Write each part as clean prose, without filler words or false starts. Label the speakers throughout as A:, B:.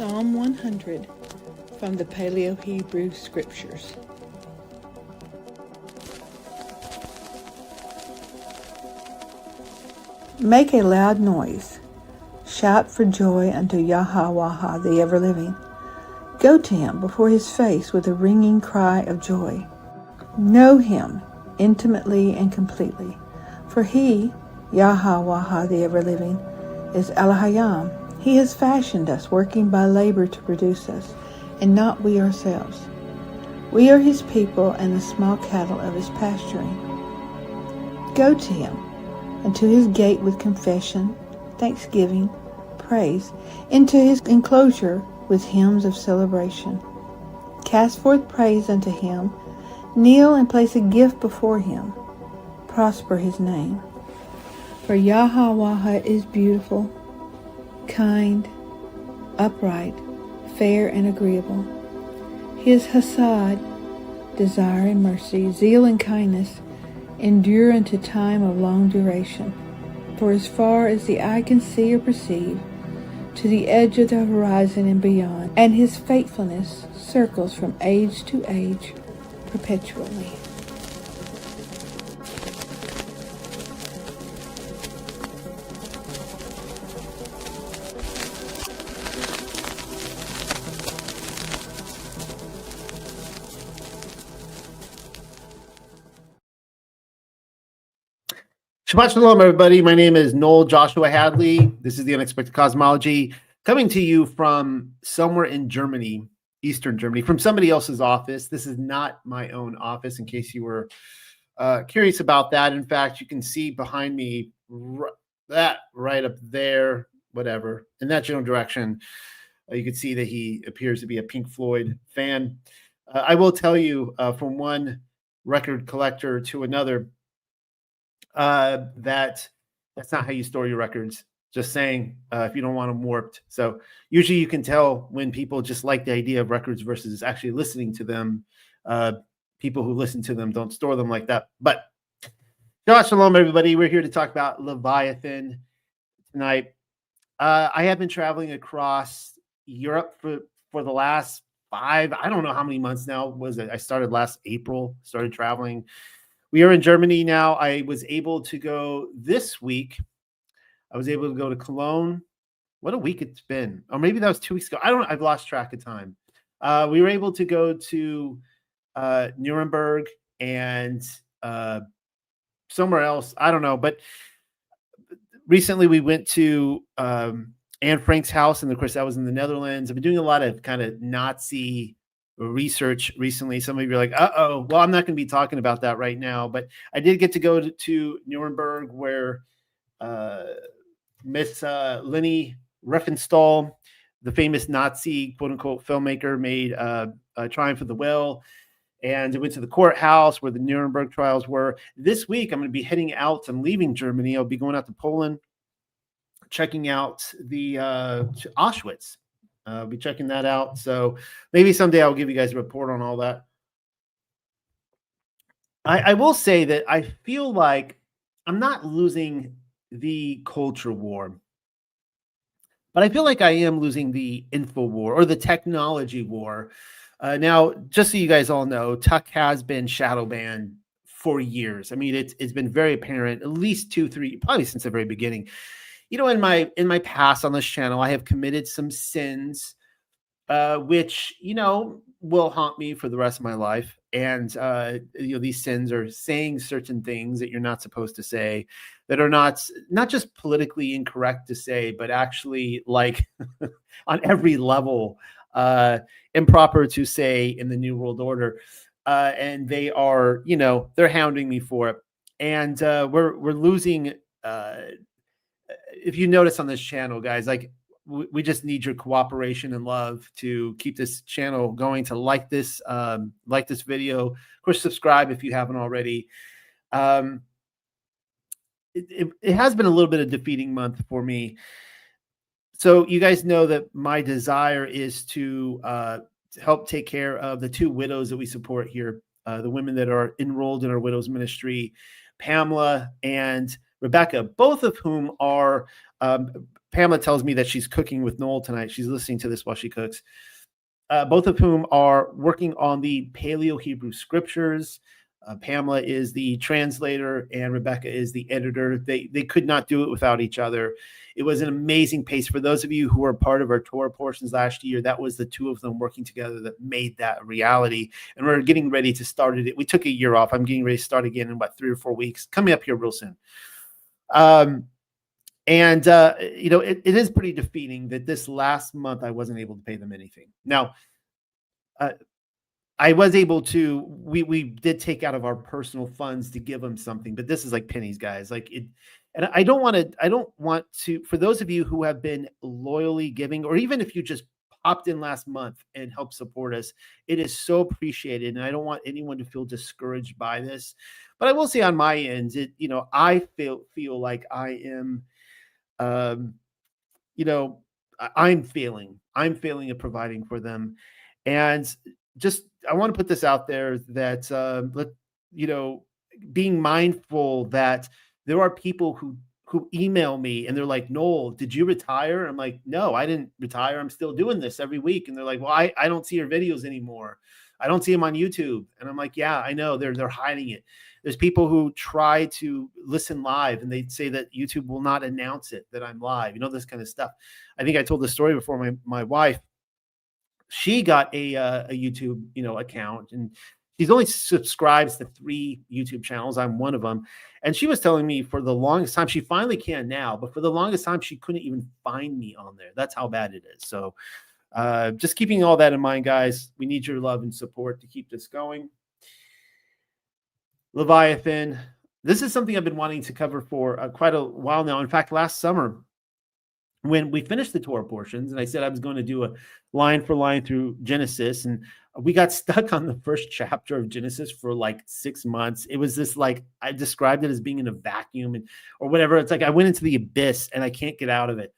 A: Psalm 100 from the Paleo-Hebrew Scriptures. Make a loud noise. Shout for joy unto Yahweh the ever-living. Go to him before his face with a ringing cry of joy. Know him intimately and completely, for he, Yahweh the ever-living, is Elohayim. He has fashioned us, working by labor to produce us, and not we ourselves. We are his people and the small cattle of his pasturing. Go to him, and to his gate with confession, thanksgiving, praise, into his enclosure with hymns of celebration. Cast forth praise unto him, kneel and place a gift before him. Prosper his name. For Yahweh is beautiful, kind, upright, fair and agreeable. His hasad, desire and mercy, zeal and kindness, endure unto time of long duration. For as far as the eye can see or perceive, to the edge of the horizon and beyond, and his faithfulness circles from age to age perpetually.
B: Shabbat Shalom, everybody. My name is Noel Joshua Hadley. This is the Unexpected Cosmology, coming to you from somewhere in Germany, Eastern Germany, from somebody else's office. This is not my own office, in case you were curious about that. In fact, you can see behind me that right up there, whatever, in that general direction. You can see that he appears to be a Pink Floyd fan. I will tell you, from one record collector to another, that's not how you store your records. Just saying, if you don't want them warped. So usually you can tell when people just like the idea of records versus actually listening to them. People who listen to them don't store them like that. But Shabbat Shalom, everybody. We're here to talk about Leviathan tonight. I have been traveling across Europe for the last I don't know how many months now was it. I started last April, started traveling. We are in Germany now. I was able to go this week. I was able to go to Cologne. What a week it's been. Or maybe that was 2 weeks ago. I've lost track of time. We were able to go to Nuremberg and somewhere else. I don't know. But recently we went to Anne Frank's house. And of course, that was in the Netherlands. I've been doing a lot of kind of Nazi research recently. Some of you are like, well, I'm not going to be talking about that right now, but I did get to go to Nuremberg, where Miss Leni Riefenstahl, the famous Nazi quote unquote filmmaker, made Triumph of the Will, and I went to the courthouse where the Nuremberg trials were. This week I'm going to be heading out. I'm leaving Germany. I'll be going out to Poland, checking out the Auschwitz. I'll be checking that out. So maybe someday I'll give you guys a report on all that. I will say that I feel like I'm not losing the culture war, but I feel like I am losing the info war or the technology war. Now, just so you guys all know, Tuck has been shadow banned for years. I mean, it's been very apparent, at least 2, 3, probably since the very beginning. You know, in my past on this channel, I have committed some sins, which, you know, will haunt me for the rest of my life. And, you know, these sins are saying certain things that you're not supposed to say, that are not just politically incorrect to say, but actually, like, on every level, improper to say in the New World Order. And they are, you know, they're hounding me for it. And we're losing. If you notice on this channel, guys, like, we just need your cooperation and love to keep this channel going, to like this video. Of course, subscribe if you haven't already. It has been a little bit of defeating month for me. So you guys know that my desire is to help take care of the 2 widows that we support here, the women that are enrolled in our widows ministry, Pamela and Rebecca, both of whom are, Pamela tells me that she's cooking with Noel tonight. She's listening to this while she cooks. Both of whom are working on the paleo-Hebrew scriptures. Pamela is the translator and Rebecca is the editor. They could not do it without each other. It was an amazing pace. For those of you who were part of our Torah portions last year, that was the two of them working together that made that a reality. And we're getting ready to start it. We took a year off. I'm getting ready to start again in about 3 or 4 weeks, coming up here real soon. And it is pretty defeating that this last month I wasn't able to pay them anything. Now, I was able to, we did take out of our personal funds to give them something, but this is like pennies, guys. Like it, and I don't want to, for those of you who have been loyally giving, or even if you just popped in last month and helped support us, it is so appreciated. And I don't want anyone to feel discouraged by this, but I will say on my end, I feel like I am, I'm failing at providing for them. And just, I want to put this out there that, being mindful that there are people who email me and they're like, Noel, did you retire? I'm like, no, I didn't retire. I'm still doing this every week. And they're like, well, I don't see your videos anymore. I don't see them on YouTube. And I'm like, yeah, I know they're hiding it. There's people who try to listen live and they say that YouTube will not announce it, that I'm live, this kind of stuff. I think I told this story before. My wife, she got a YouTube, account, and she's only subscribes to 3 YouTube channels. I'm one of them. And she was telling me for the longest time, she finally can now, but for the longest time, she couldn't even find me on there. That's how bad it is. So just keeping all that in mind, guys, we need your love and support to keep this going. Leviathan. This is something I've been wanting to cover for quite a while now. In fact, last summer, when we finished the Torah portions, and I said I was going to do a line for line through Genesis, and we got stuck on the first chapter of Genesis for like 6 months. It was this, like, I described it as being in a vacuum or whatever. It's like I went into the abyss and I can't get out of it.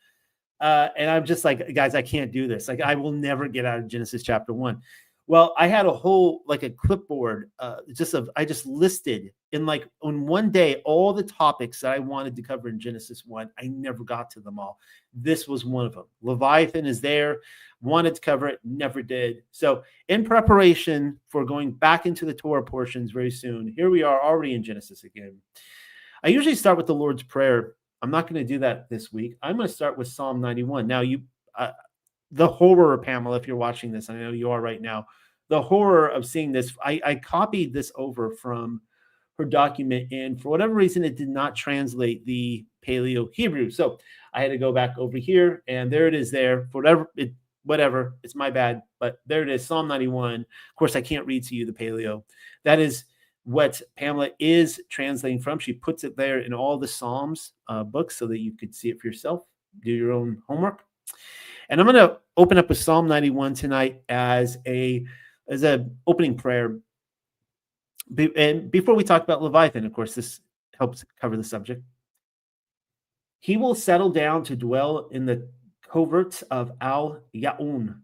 B: And I'm just like, guys, I can't do this. Like, I will never get out of Genesis chapter 1. Well, I had a whole, like a clipboard, I just listed in one day, all the topics that I wanted to cover in Genesis 1. I never got to them all. This was one of them. Leviathan is there, wanted to cover it, never did. So in preparation for going back into the Torah portions very soon, here we are already in Genesis again. I usually start with the Lord's Prayer. I'm not going to do that this week. I'm going to start with Psalm 91. Now, the horror, Pamela, if you're watching this, I know you are right now, the horror of seeing this, I copied this over from her document, and for whatever reason, it did not translate the paleo-Hebrew. So I had to go back over here, and there it is there. For whatever, it's my bad, but there it is, Psalm 91. Of course, I can't read to you the paleo. That is what Pamela is translating from. She puts it there in all the Psalms books so that you could see it for yourself, do your own homework. And I'm going to open up with Psalm 91 tonight as a opening prayer. And before we talk about Leviathan, of course, this helps cover the subject. He will settle down to dwell in the coverts of Al-Ya'un,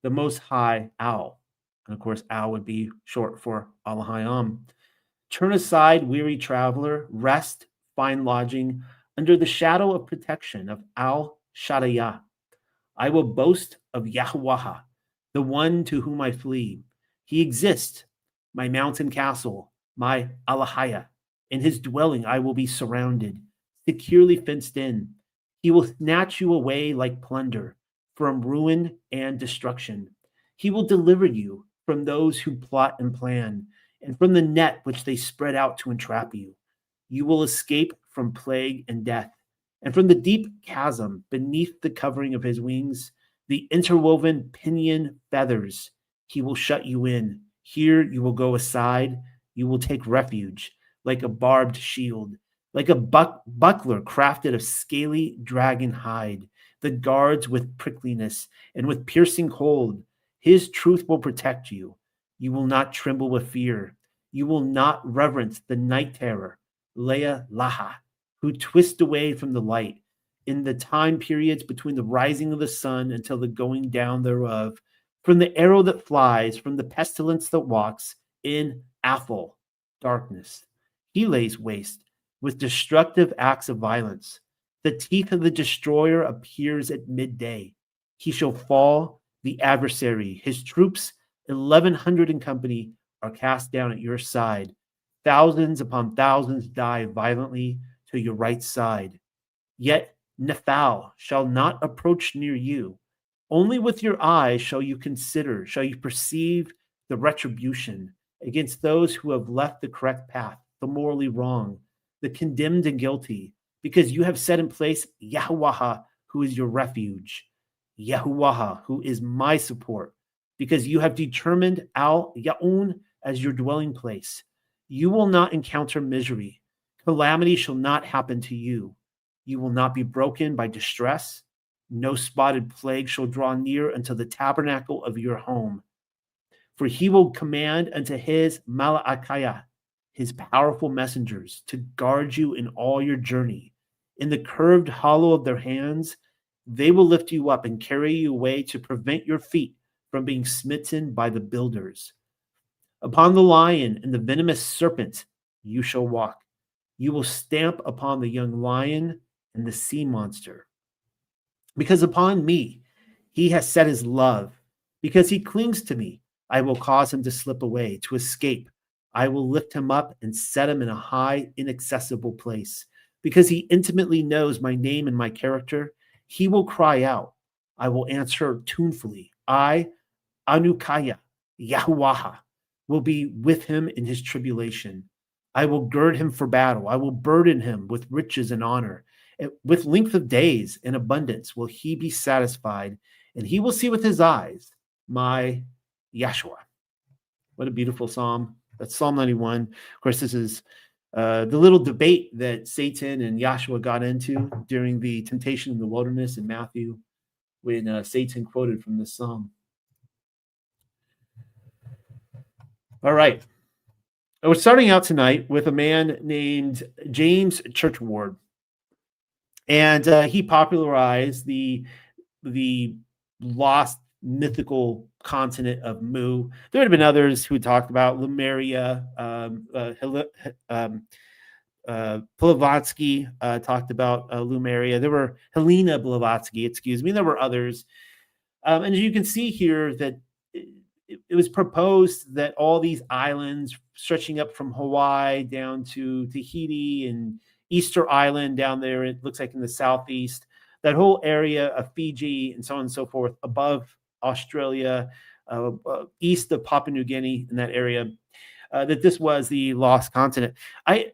B: the Most High Al. And of course, Al would be short for Al-Hayam. Turn aside, weary traveler, rest, find lodging under the shadow of protection of Al-Shaddai. I will boast of Yahweh, the one to whom I flee. He exists, my mountain castle, my Alahaya. In his dwelling I will be surrounded, securely fenced in. He will snatch you away like plunder from ruin and destruction. He will deliver you from those who plot and plan, and from the net which they spread out to entrap you. You will escape from plague and death, and from the deep chasm beneath the covering of his wings, the interwoven pinion feathers, he will shut you in. Here you will go aside. You will take refuge like a barbed shield, like a buckler crafted of scaly dragon hide, the guards with prickliness and with piercing cold. His truth will protect you. You will not tremble with fear. You will not reverence the night terror, Leah Laha, who twist away from the light in the time periods between the rising of the sun until the going down thereof, from the arrow that flies, from the pestilence that walks in awful darkness. He lays waste with destructive acts of violence. The teeth of the destroyer appears at midday. He shall fall, the adversary. His troops, 1,100 in company, are cast down at your side. Thousands upon thousands die violently to your right side. Yet Nephal shall not approach near you. Only with your eyes shall you consider, shall you perceive the retribution against those who have left the correct path, the morally wrong, the condemned and guilty, because you have set in place Yahweh, who is your refuge, Yahuwah, who is my support, because you have determined Al Yaun as your dwelling place. You will not encounter misery. Calamity shall not happen to you. You will not be broken by distress. No spotted plague shall draw near unto the tabernacle of your home. For he will command unto his Mala'ikah, his powerful messengers, to guard you in all your journey. In the curved hollow of their hands, they will lift you up and carry you away to prevent your feet from being smitten by the builders. Upon the lion and the venomous serpent you shall walk. You will stamp upon the young lion and the sea monster. Because upon me he has set his love. Because he clings to me, I will cause him to slip away, to escape. I will lift him up and set him in a high, inaccessible place. Because he intimately knows my name and my character, he will cry out. I will answer tunefully. I, Anukaya, Yahuwah, will be with him in his tribulation. I will gird him for battle. I will burden him with riches and honor. With length of days and abundance will he be satisfied, and he will see with his eyes my Yahshua. What a beautiful psalm. That's Psalm 91. Of course, this is the little debate that Satan and Yahshua got into during the temptation in the wilderness in Matthew when Satan quoted from this psalm. All right. We're starting out tonight with a man named James Churchward. And he popularized the lost mythical continent of Mu. There had been others who talked about Lemuria. Blavatsky talked about Lemuria. There were Helena Blavatsky, excuse me. There were others. And as you can see here that it was proposed that all these islands stretching up from Hawaii down to Tahiti and Easter Island down there, it looks like in the southeast, that whole area of Fiji and so on and so forth, above Australia, east of Papua New Guinea in that area, that this was the lost continent. I've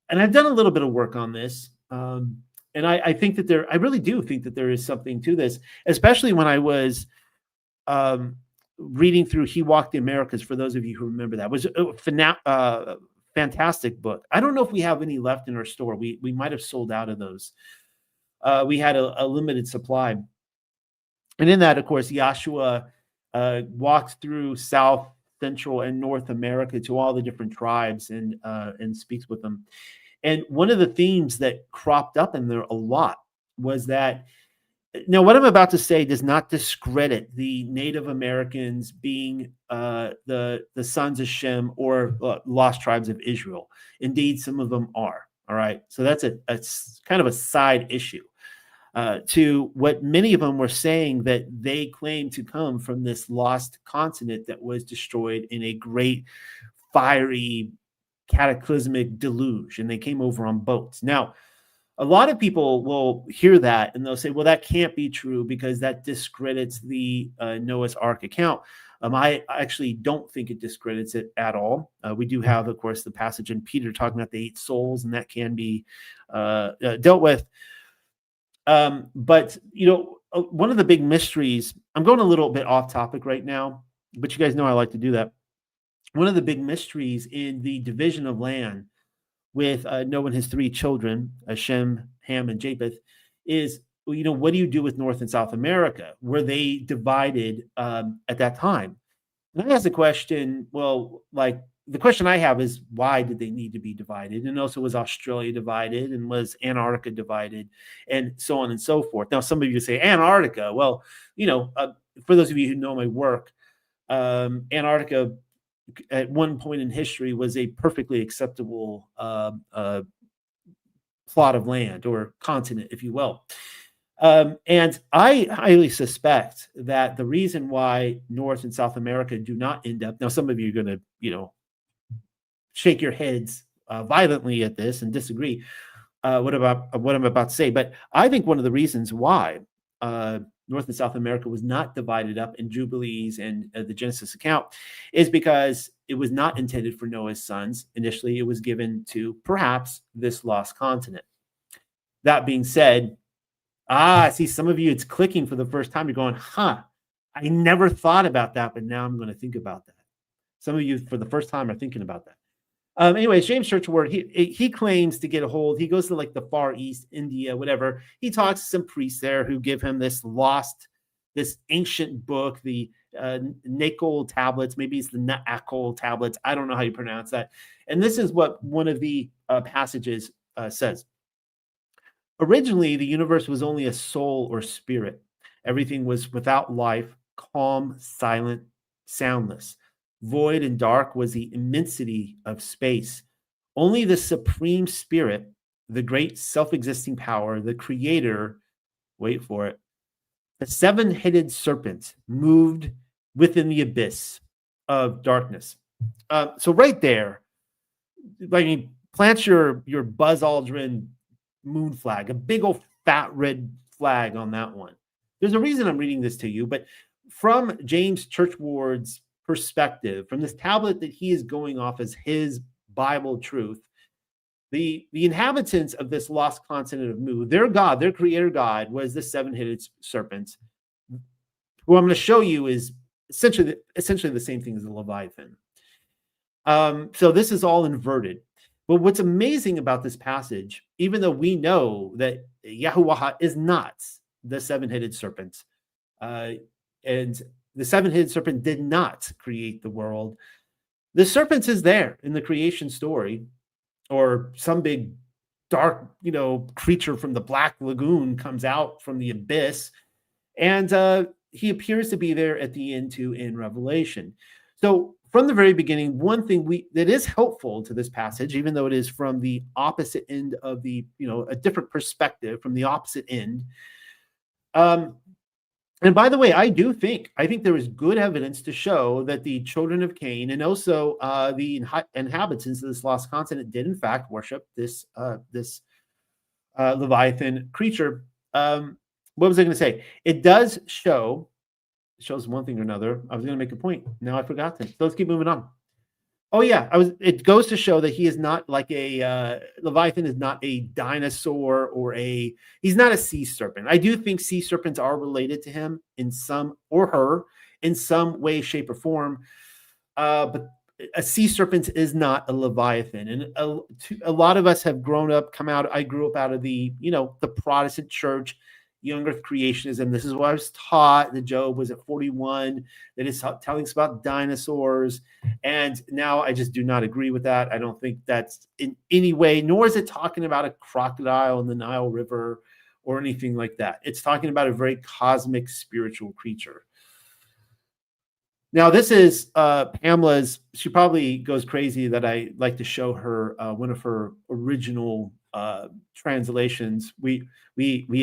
B: done a little bit of work on this, and I think that I really do think that there is something to this, especially when I was reading through He Walked the Americas, for those of you who remember that. It was a fantastic book. I don't know if we have any left in our store. We might have sold out of those. We had a limited supply. And in that, of course, Yahshua walked through South, Central, and North America to all the different tribes and speaks with them. And one of the themes that cropped up in there a lot was that, now, what I'm about to say does not discredit the Native Americans being the sons of Shem or lost tribes of Israel. Indeed, some of them are. All right. So that's a kind of a side issue to what many of them were saying, that they claim to come from this lost continent that was destroyed in a great fiery cataclysmic deluge. And they came over on boats. Now, a lot of people will hear that and they'll say, well, that can't be true because that discredits the Noah's Ark account. I actually don't think it discredits it at all. We do have, of course, the passage in Peter talking about the 8 souls, and that can be dealt with. But, one of the big mysteries, I'm going a little bit off topic right now, but you guys know I like to do that. One of the big mysteries in the division of land with Noah and his 3 children, Shem, Ham, and Japheth, is, what do you do with North and South America? Were they divided at that time? And I asked the question, the question I have is, why did they need to be divided? And also, was Australia divided, and was Antarctica divided, and so on and so forth? Now, some of you say Antarctica. Well, for those of you who know my work, Antarctica at one point in history was a perfectly acceptable plot of land or continent, if you will. And I highly suspect that the reason why North and South America do not end up, now some of you are going to, shake your heads violently at this and disagree what I'm about to say. But I think one of the reasons why North and South America was not divided up in Jubilees and the Genesis account is because it was not intended for Noah's sons. Initially, it was given to perhaps this lost continent. That being said, I see some of you, it's clicking for the first time. You're going, I never thought about that, but now I'm going to think about that. Some of you, for the first time, are thinking about that. Anyways, James Churchward, he claims to get a hold. He goes to like the Far East, India, whatever. He talks to some priests there who give him this ancient book, the Nakol tablets. Maybe it's the Naakol tablets. I don't know how you pronounce that. And this is what one of the passages says. Originally, the universe was only a soul or spirit. Everything was without life, calm, silent, soundless. Void and dark was the immensity of space. Only the supreme spirit, the great self-existing power, the creator, wait for it, the seven-headed serpent moved within the abyss of darkness. So right there, I mean, plant your Buzz Aldrin moon flag, a big old fat red flag on that one. There's a reason I'm reading this to you, but from James Churchward's perspective, from this tablet that he is going off as his Bible truth, the inhabitants of this lost continent of Mu, their God, their creator God, was the seven-headed serpent, who I'm going to show you is essentially the same thing as the Leviathan. So this is all inverted. But what's amazing about this passage, even though we know that Yahuwah is not the seven-headed serpent, and the seven-headed serpent did not create the world, the serpent is there in the creation story, or some big dark, creature from the Black Lagoon comes out from the abyss, and he appears to be there at the end too in Revelation. So from the very beginning, one thing that is helpful to this passage, even though it is from the opposite end of the, a different perspective from the opposite end. And by the way, I think there is good evidence to show that the children of Cain and also the inhabitants of this lost continent did in fact worship this Leviathan creature. What was I going to say? It does shows one thing or another. I was going to make a point. Now I forgot it. So let's keep moving on. Oh yeah, it goes to show that he is not like a Leviathan is not a dinosaur or he's not a sea serpent. I do think sea serpents are related to him in some or her in some way, shape, or form. But a sea serpent is not a Leviathan, and a lot of us have grown up, I grew up out of the the Protestant church. Young Earth creationism. This is what I was taught. The Job was at 41. That is telling us about dinosaurs. And now I just do not agree with that. I don't think that's in any way, nor is it talking about a crocodile in the Nile River or anything like that. It's talking about a very cosmic spiritual creature. Now, this is Pamela's. She probably goes crazy that I like to show her one of her original translations. We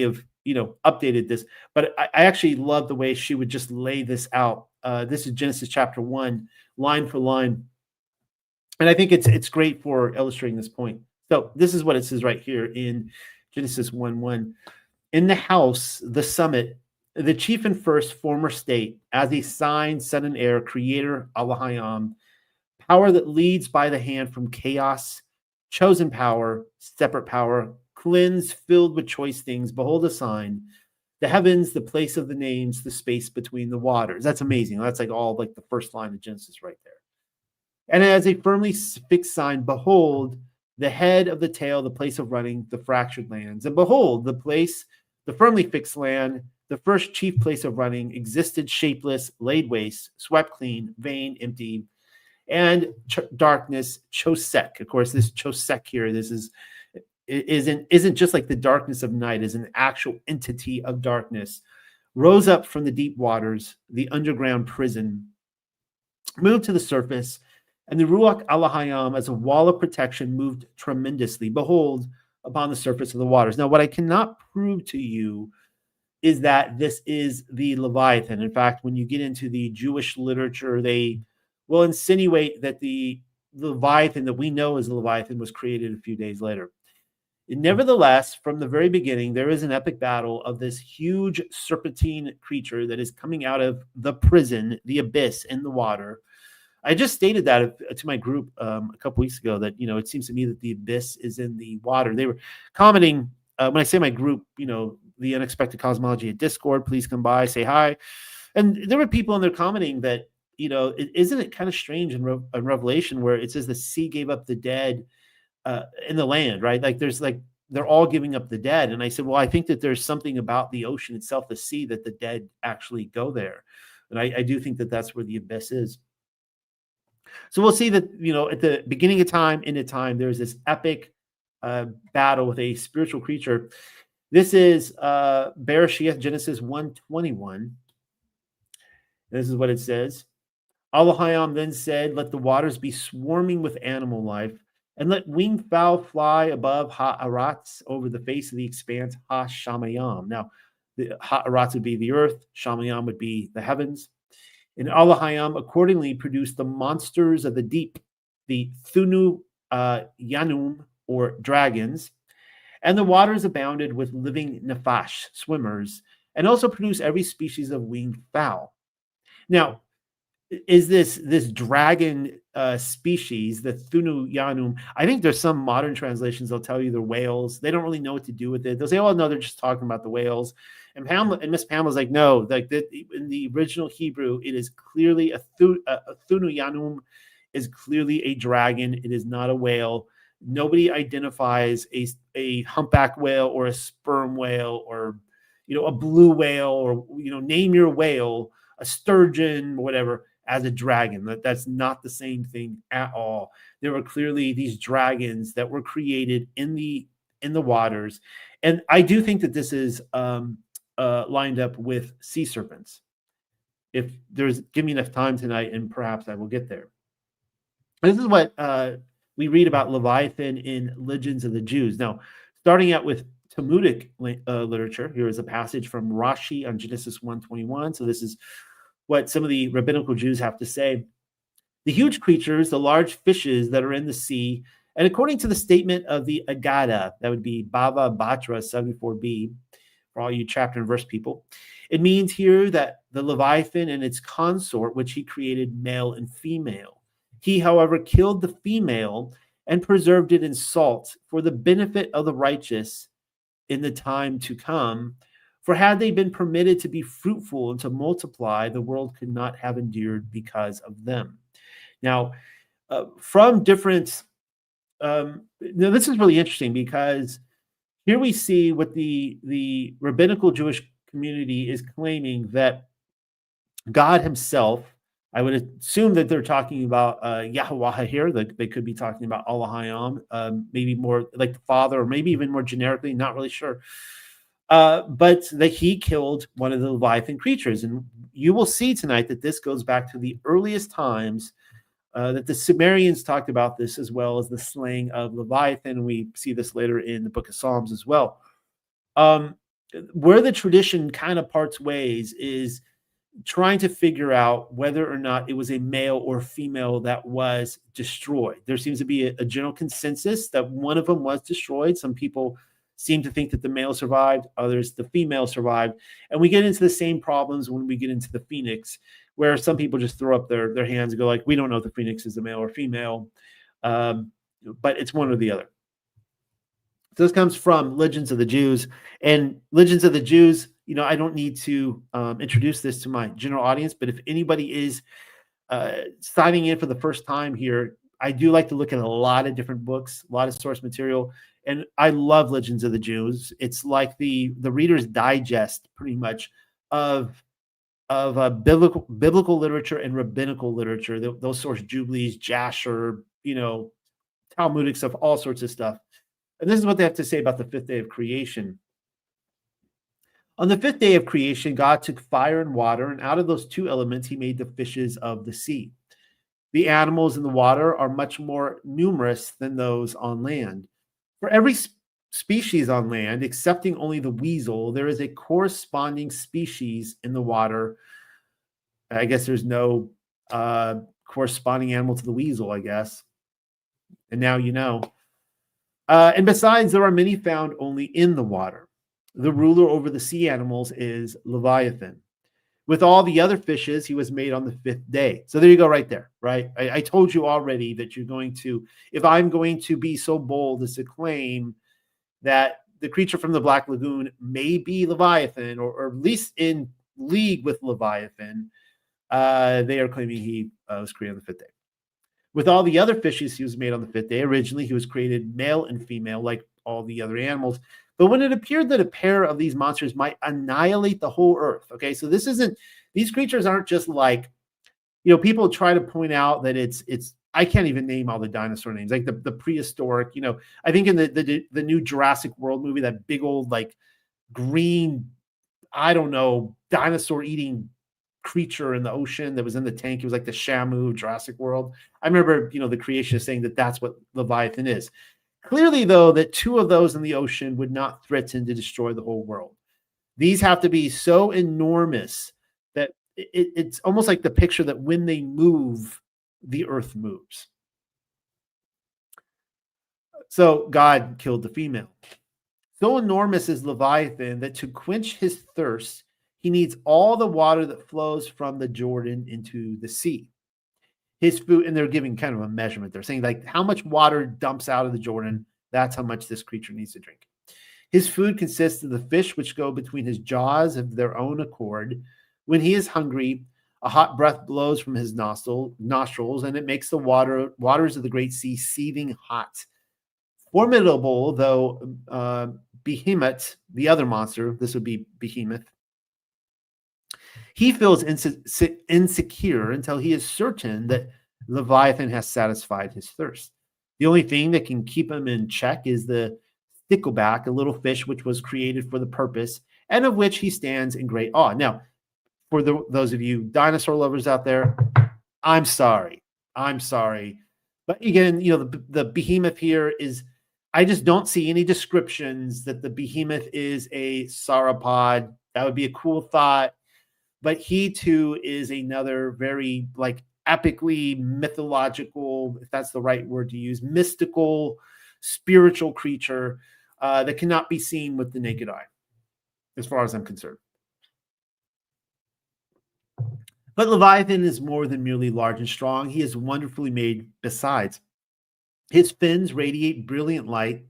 B: have updated this, but I actually love the way she would just lay this out. This is Genesis chapter 1, line for line, and I think it's great for illustrating this point. So this is what it says right here in Genesis 1:1. In the house, the summit, the chief and first former state, as a sign, son and heir, creator, Allahayam, power that leads by the hand from chaos, chosen power, separate power, cleansed, filled with choice things, behold a sign, the heavens, the place of the names, the space between the waters. That's amazing. That's like all like the first line of Genesis right there. And as a firmly fixed sign, behold, the head of the tail, the place of running, the fractured lands. And behold, the firmly fixed land, the first chief place of running, existed shapeless, laid waste, swept clean, vain, empty, and darkness, chosek. Of course, this chosek here, this isn't just like the darkness of night, is an actual entity of darkness, rose up from the deep waters, the underground prison, moved to the surface, and the Ruach Allahayam as a wall of protection moved tremendously. Behold, upon the surface of the waters. Now, what I cannot prove to you is that this is the Leviathan. In fact, when you get into the Jewish literature, they will insinuate that the Leviathan that we know as the Leviathan was created a few days later. Nevertheless, from the very beginning, there is an epic battle of this huge serpentine creature that is coming out of the prison, the abyss in the water. I just stated that to my group a couple weeks ago that, it seems to me that the abyss is in the water. They were commenting, when I say my group, the Unexpected Cosmology at Discord, please come by, say hi. And there were people in there commenting that, isn't it kind of strange in Revelation where it says the sea gave up the dead in the land, right? Like they're all giving up the dead. And I said, well, I think that there's something about the ocean itself, the sea, that the dead actually go there. And I do think that that's where the abyss is. So we'll see that, at the beginning of time, end of time, there's this epic battle with a spiritual creature. This is Bereshith, Genesis 1:21. This is what it says. Elohim then said, let the waters be swarming with animal life, and let winged fowl fly above Ha'aratz over the face of the expanse, Ha-Shamayam. Now, the Ha'aratz would be the earth, Shamayam would be the heavens. And Elohim accordingly produced the monsters of the deep, the Thunu Yanum, or dragons, and the waters abounded with living Nephash, swimmers, and also produced every species of winged fowl. Now, is this dragon species, the Thunu Yanum? I think there's some modern translations they'll tell you they're whales. They don't really know what to do with it. They'll say, "Oh no, they're just talking about the whales." And Miss Pamela's like, "No, like in the original Hebrew, it is clearly a Thunu Yanum is clearly a dragon. It is not a whale. Nobody identifies a humpback whale or a sperm whale or a blue whale or name your whale, a sturgeon, whatever, as a dragon. That's not the same thing at all. There were clearly these dragons that were created in the waters, and I do think that this is lined up with sea serpents. If give me enough time tonight, and perhaps I will get there. This is what we read about Leviathan in Legends of the Jews. Now, starting out with Talmudic literature, here is a passage from Rashi on Genesis 1:21. So this is what some of the rabbinical Jews have to say. The huge creatures, the large fishes that are in the sea, and according to the statement of the Agada, that would be Bava Batra 74b, for all you chapter and verse people, it means here that the Leviathan and its consort, which he created male and female. He, however, killed the female and preserved it in salt for the benefit of the righteous in the time to come. For had they been permitted to be fruitful and to multiply, the world could not have endured because of them. Now, from different, now this is really interesting because here we see what the rabbinical Jewish community is claiming that God himself, I would assume that they're talking about Yahweh here, that they could be talking about Elohim, maybe more like the Father, or maybe even more generically, not really sure. But that he killed one of the Leviathan creatures. And you will see tonight that this goes back to the earliest times, that the Sumerians talked about this, as well as the slaying of Leviathan. We see this later in the book of Psalms as well. Where the tradition kind of parts ways is trying to figure out whether or not it was a male or female that was destroyed. There seems to be a general consensus that one of them was destroyed. Some people seem to think that the male survived, others the female survived. And we get into the same problems when we get into the phoenix, where some people just throw up their hands and go like, we don't know if the phoenix is a male or female, but it's one or the other. So this comes from Legends of the Jews. And Legends of the Jews, I don't need to introduce this to my general audience, but if anybody is signing in for the first time here, I do like to look at a lot of different books, a lot of source material, and I love Legends of the Jews. It's like the Reader's Digest, pretty much, of biblical literature and rabbinical literature. Those source Jubilees, Jasher, Talmudic stuff, all sorts of stuff. And this is what they have to say about the fifth day of creation. On the fifth day of creation, God took fire and water, and out of those two elements, he made the fishes of the sea. The animals in the water are much more numerous than those on land. For every species on land, excepting only the weasel, there is a corresponding species in the water. I guess there's no corresponding animal to the weasel, I guess. And now you know. And besides, there are many found only in the water. The ruler over the sea animals is Leviathan. With all the other fishes, he was made on the fifth day. So there you go, right there, right? I told you already that you're going to, if I'm going to be so bold as to claim that the creature from the Black Lagoon may be Leviathan, or at least in league with Leviathan, they are claiming he was created on the fifth day. With all the other fishes, he was made on the fifth day. Originally, he was created male and female, like all the other animals. But when it appeared that a pair of these monsters might annihilate the whole earth, okay, so this isn't, these creatures aren't just like, you know, people try to point out that it's, I can't even name all the dinosaur names, like the prehistoric, you know, I think in the new Jurassic World movie, that big old, like, green, I don't know, dinosaur eating creature in the ocean that was in the tank. It was like the Shamu of Jurassic World. I remember, you know, the creationists saying that that's what Leviathan is. Clearly, though, that two of those in the ocean would not threaten to destroy the whole world. These have to be so enormous that it's almost like the picture that when they move, the earth moves. So God killed the female. So enormous is Leviathan that to quench his thirst, he needs all the water that flows from the Jordan into the sea. His food, and they're giving kind of a measurement. They're saying like how much water dumps out of the Jordan, that's how much this creature needs to drink. His food consists of the fish which go between his jaws of their own accord. When he is hungry, a hot breath blows from his nostrils, and it makes the waters of the great sea seething hot. Formidable, though Behemoth, the other monster, this would be Behemoth, he feels insecure until he is certain that Leviathan has satisfied his thirst. The only thing that can keep him in check is the stickleback, a little fish which was created for the purpose and of which he stands in great awe. Now, for those of you dinosaur lovers out there, I'm sorry. But again, you know, the behemoth here is, I just don't see any descriptions that the behemoth is a sauropod. That would be a cool thought. But he too is another very like epically mythological, if that's the right word to use, mystical, spiritual creature that cannot be seen with the naked eye, as far as I'm concerned. But Leviathan is more than merely large and strong. He is wonderfully made besides. His fins radiate brilliant light.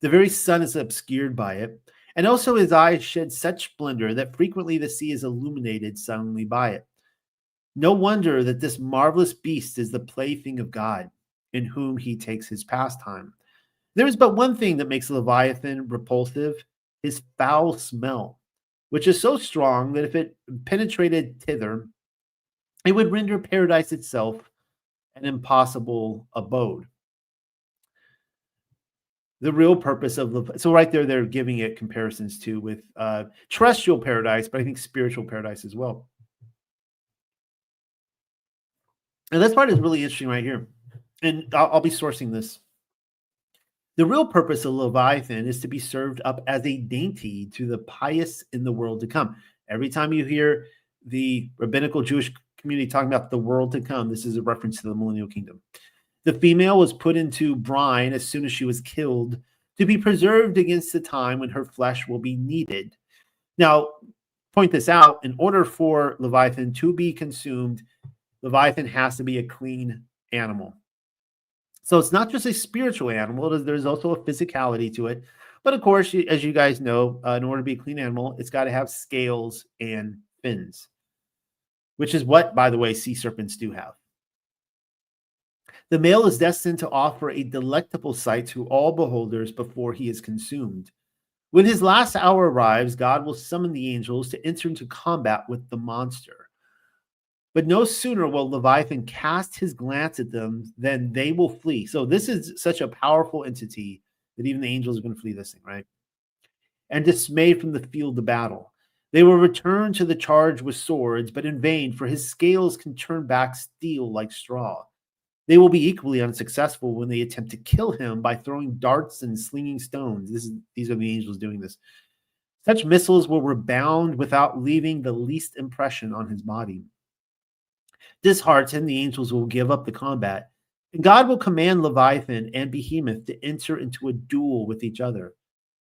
B: The very sun is obscured by it. And also his eyes shed such splendor that frequently the sea is illuminated suddenly by it. No wonder that this marvelous beast is the plaything of God, in whom he takes his pastime. There is but one thing that makes Leviathan repulsive, his foul smell, which is so strong that if it penetrated thither, it would render paradise itself an impossible abode. The real purpose of so right there, they're giving it comparisons to with terrestrial paradise, but I think spiritual paradise as well. And this part is really interesting right here. And I'll be sourcing this. The real purpose of Leviathan is to be served up as a dainty to the pious in the world to come. Every time you hear the rabbinical Jewish community talking about the world to come, this is a reference to the Millennial Kingdom. The female was put into brine as soon as she was killed to be preserved against the time when her flesh will be needed. Now, point this out, in order for Leviathan to be consumed, Leviathan has to be a clean animal. So it's not just a spiritual animal, there's also a physicality to it. But of course, as you guys know, in order to be a clean animal, it's got to have scales and fins, which is what, by the way, sea serpents do have. The male is destined to offer a delectable sight to all beholders before he is consumed. When his last hour arrives, God will summon the angels to enter into combat with the monster. But no sooner will Leviathan cast his glance at them than they will flee. So this is such a powerful entity that even the angels are going to flee this thing, right? And dismayed from the field of battle. They will return to the charge with swords, but in vain, for his scales can turn back steel like straw. They will be equally unsuccessful when they attempt to kill him by throwing darts and slinging stones. These are the angels doing this. Such missiles will rebound without leaving the least impression on his body. Disheartened, the angels will give up the combat, and God will command Leviathan and Behemoth to enter into a duel with each other.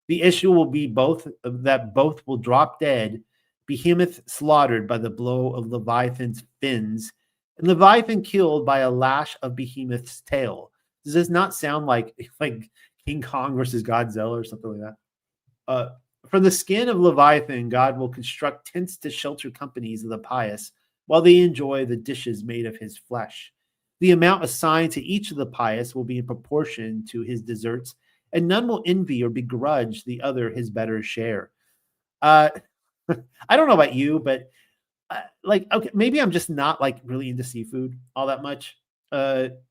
B: The issue will be both will drop dead, Behemoth slaughtered by the blow of Leviathan's fins, and Leviathan killed by a lash of Behemoth's tail. Does this not sound like King Kong versus Godzilla or something like that? From the skin of Leviathan, God will construct tents to shelter companies of the pious while they enjoy the dishes made of his flesh. The amount assigned to each of the pious will be in proportion to his deserts, and none will envy or begrudge the other his better share. I don't know about you, but okay, maybe I'm just not really into seafood all that much. But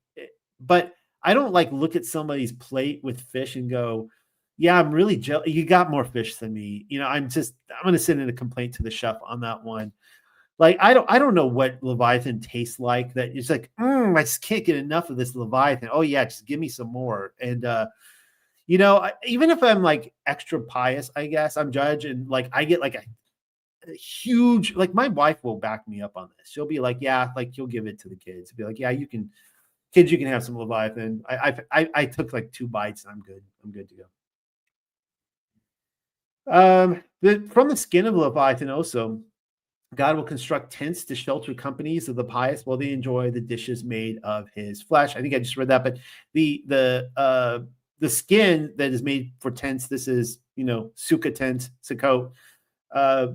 B: I don't look at somebody's plate with fish and go, yeah, I'm really jealous. You got more fish than me. I'm going to send in a complaint to the chef on that one. I don't know what Leviathan tastes like. That it's I just can't get enough of this Leviathan. Oh yeah, just give me some more. And even if I'm extra pious, I guess I'm judge, and I get a huge, my wife will back me up on this. She'll be yeah, you'll give it to the kids. Be yeah, you can, kids, you can have some Leviathan. I took 2 bites and I'm good to go. From the skin of Leviathan also, God will construct tents to shelter companies of the pious while they enjoy the dishes made of his flesh. I think I just read that, but the skin that is made for tents, this is sukkah tent, sukkot,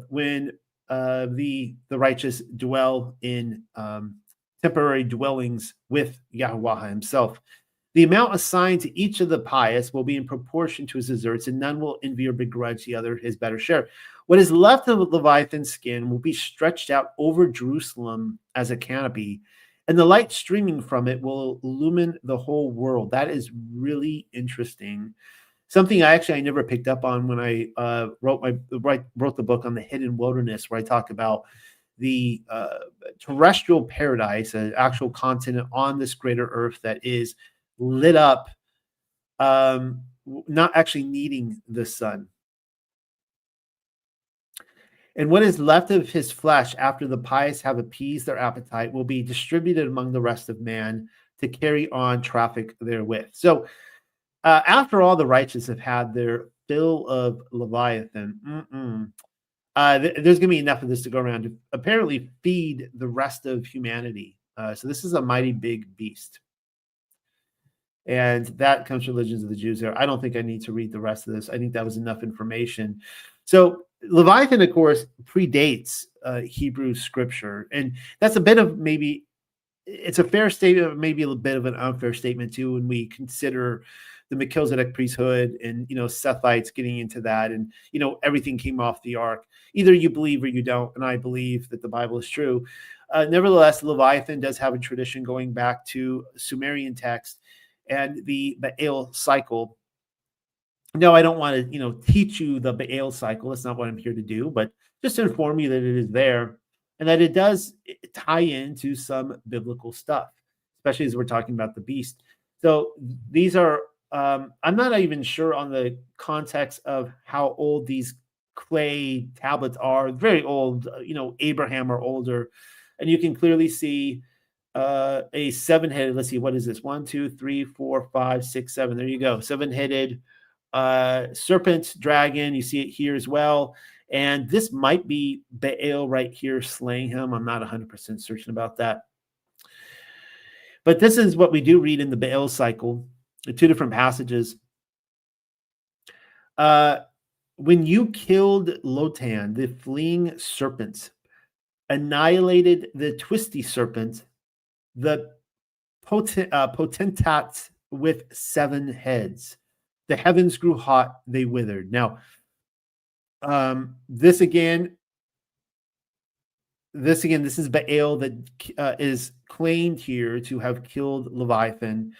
B: when the righteous dwell in temporary dwellings with Yahweh himself. The amount assigned to each of the pious will be in proportion to his deserts, and none will envy or begrudge the other his better share. What is left of Leviathan's skin will be stretched out over Jerusalem as a canopy, and the light streaming from it will illumine the whole world. That is really interesting. Something I never picked up on when I wrote the book on the hidden wilderness, where I talk about the terrestrial paradise, an actual continent on this greater earth that is lit up, not actually needing the sun. And what is left of his flesh after the pious have appeased their appetite will be distributed among the rest of man to carry on traffic therewith. So after all the righteous have had their fill of Leviathan, there's going to be enough of this to go around to apparently feed the rest of humanity. So this is a mighty big beast. And that comes from Religions of the Jews there. I don't think I need to read the rest of this. I think that was enough information. So Leviathan, of course, predates Hebrew scripture. And that's a bit of it's a fair statement, maybe a bit of an unfair statement too, when we consider the Melchizedek priesthood and, Sethites getting into that. And, everything came off the ark. Either you believe or you don't. And I believe that the Bible is true. Nevertheless, Leviathan does have a tradition going back to Sumerian text and the Baal cycle. No, I don't want to, teach you the Baal cycle. That's not what I'm here to do, but just to inform you that it is there and that it does tie into some biblical stuff, especially as we're talking about the beast. So these are, I'm not even sure on the context of how old these clay tablets are. Very old, Abraham or older. And you can clearly see a 7-headed, let's see, what is this? 1, 2, 3, 4, 5, 6, 7. There you go. 7-headed serpent, dragon. You see it here as well. And this might be Baal right here slaying him. I'm not 100% certain about that. But this is what we do read in the Baal cycle, the 2 different passages. When you killed Lotan, the fleeing serpent, annihilated the twisty serpent, the potentat with 7 heads. The heavens grew hot, they withered. Now, this is Baal that is claimed here to have killed Leviathan.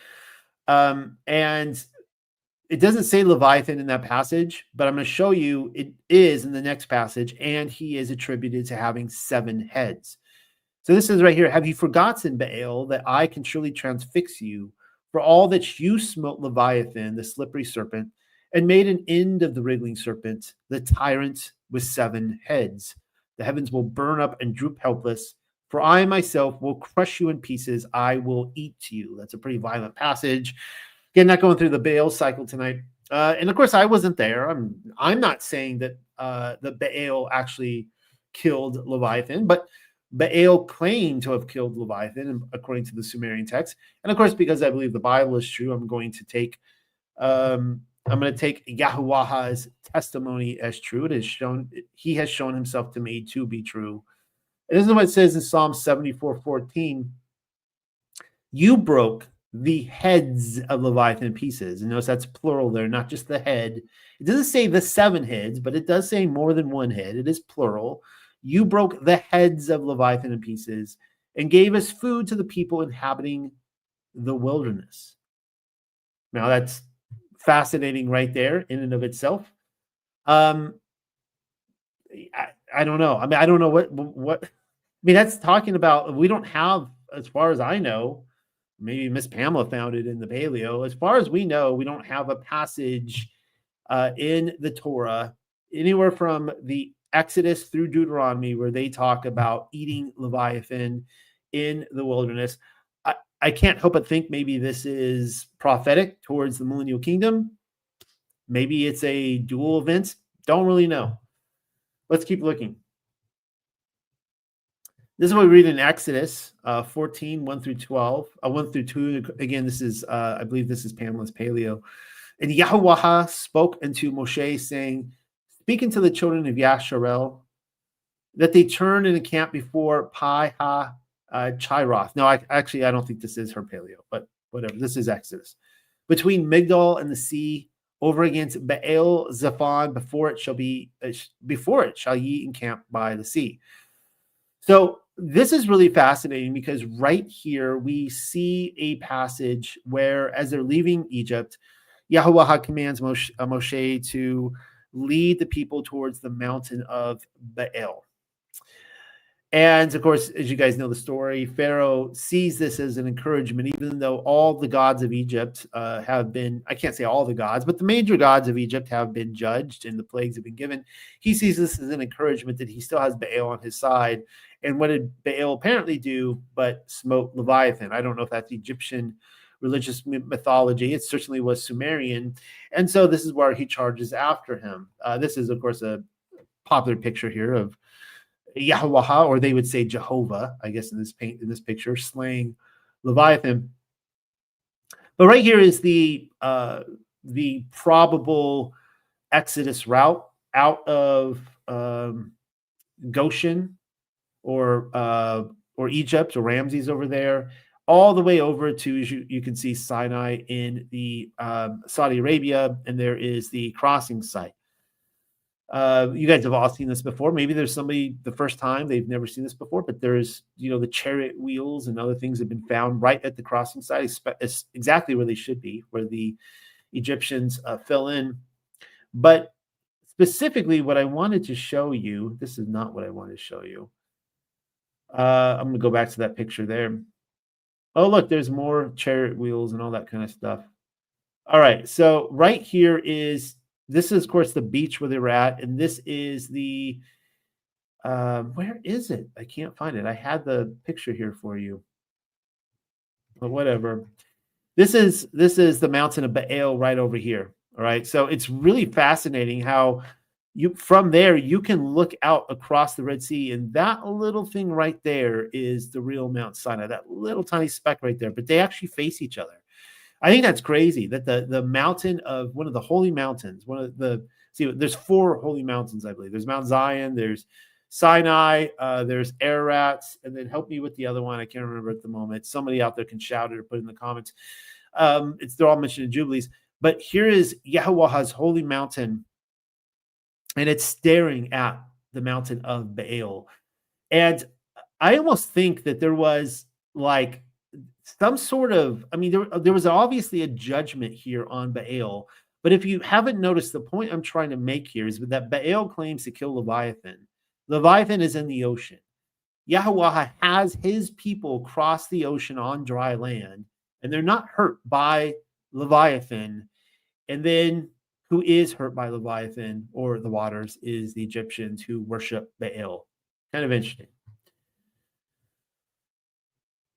B: And it doesn't say Leviathan in that passage, but I'm going to show you it is in the next passage, and he is attributed to having 7 heads. So this is right here. Have you forgotten, Baal, that I can surely transfix you for all that you smote Leviathan, the slippery serpent, and made an end of the wriggling serpent, the tyrant with 7 heads. The heavens will burn up and droop helpless, for I myself will crush you in pieces. I will eat you. That's a pretty violent passage. Again, not going through the Baal cycle tonight. And of course, I wasn't there. I'm not saying that the Baal actually killed Leviathan, but Baal claimed to have killed Leviathan, according to the Sumerian text. And of course, because I believe the Bible is true, I'm going to take Yahuwah's testimony as true. It is shown, he has shown himself to me to be true. And this is what it says in Psalm 74:14. You broke the heads of Leviathan in pieces. And notice that's plural there, not just the head. It doesn't say the 7 heads, but it does say more than one head. It is plural. You broke the heads of Leviathan in pieces and gave us food to the people inhabiting the wilderness. Now that's fascinating right there in and of itself. I don't know. I mean, I don't know what. I mean, that's talking about. We don't have, as far as I know, maybe Miss Pamela found it in the Paleo. As far as we know, we don't have a passage in the Torah anywhere from the Exodus through Deuteronomy where they talk about eating Leviathan in the wilderness. I can't help but think maybe this is prophetic towards the millennial kingdom. Maybe it's a dual event. Don't really know. Let's keep looking. This is what we read in Exodus 14, 1 through 12. 1 through 2. Again, this is, I believe this is Pamela's Paleo. And Yahuwah spoke unto Moshe, saying, speak unto the children of Yasharel, that they turn and encamp before Pi Ha Chiroth. No, I don't think this is her Paleo, but whatever. This is Exodus. Between Migdol and the sea, over against Baal Zephon, before it shall ye encamp by the sea. So this is really fascinating because right here we see a passage where, as they're leaving Egypt, Yahuwah commands Moshe to lead the people towards the mountain of Baal. And of course, as you guys know the story, Pharaoh sees this as an encouragement, even though all the gods of Egypt have been, I can't say all the gods, but the major gods of Egypt have been judged and the plagues have been given. He sees this as an encouragement that he still has Baal on his side. And what did Baal apparently do but smote Leviathan? I don't know if that's Egyptian religious mythology. It certainly was Sumerian. And so this is where he charges after him. This is, of course, a popular picture here of Yahuwah, or they would say Jehovah, I guess in this picture, slaying Leviathan. But right here is the probable Exodus route out of Goshen or Egypt or Ramses over there, all the way over to, as you can see, Sinai in the Saudi Arabia, and there is the crossing site. You guys have all seen this before. Maybe there's somebody the first time they've never seen this before, but there's, the chariot wheels and other things have been found right at the crossing site. It's exactly where they should be, where the Egyptians fell in. But specifically, what I wanted to show you, this is not what I wanted to show you. I'm going to go back to that picture there. Oh, look, there's more chariot wheels and all that kind of stuff. All right, so right here this is, of course, the beach where they were at, and this is the, where is it? I can't find it. I had the picture here for you, but whatever. This is the mountain of Baal right over here. All right, so it's really fascinating how from there you can look out across the Red Sea, and that little thing right there is the real Mount Sinai. That little tiny speck right there, but they actually face each other. I think that's crazy that the mountain of one of the holy mountains, there's 4 holy mountains, I believe. There's Mount Zion, there's Sinai, there's Ararat, and then help me with the other one. I can't remember at the moment. Somebody out there can shout it or put it in the comments. They're all mentioned in Jubilees. But here is Yahuwah's holy mountain, and it's staring at the mountain of Baal. And I almost think that there was like some sort of, there was obviously a judgment here on Baal. But if you haven't noticed, the point I'm trying to make here is that Baal claims to kill Leviathan. Leviathan is in the ocean. Yahweh has his people cross the ocean on dry land, and they're not hurt by Leviathan. And then who is hurt by Leviathan or the waters is the Egyptians who worship Baal. Kind of interesting.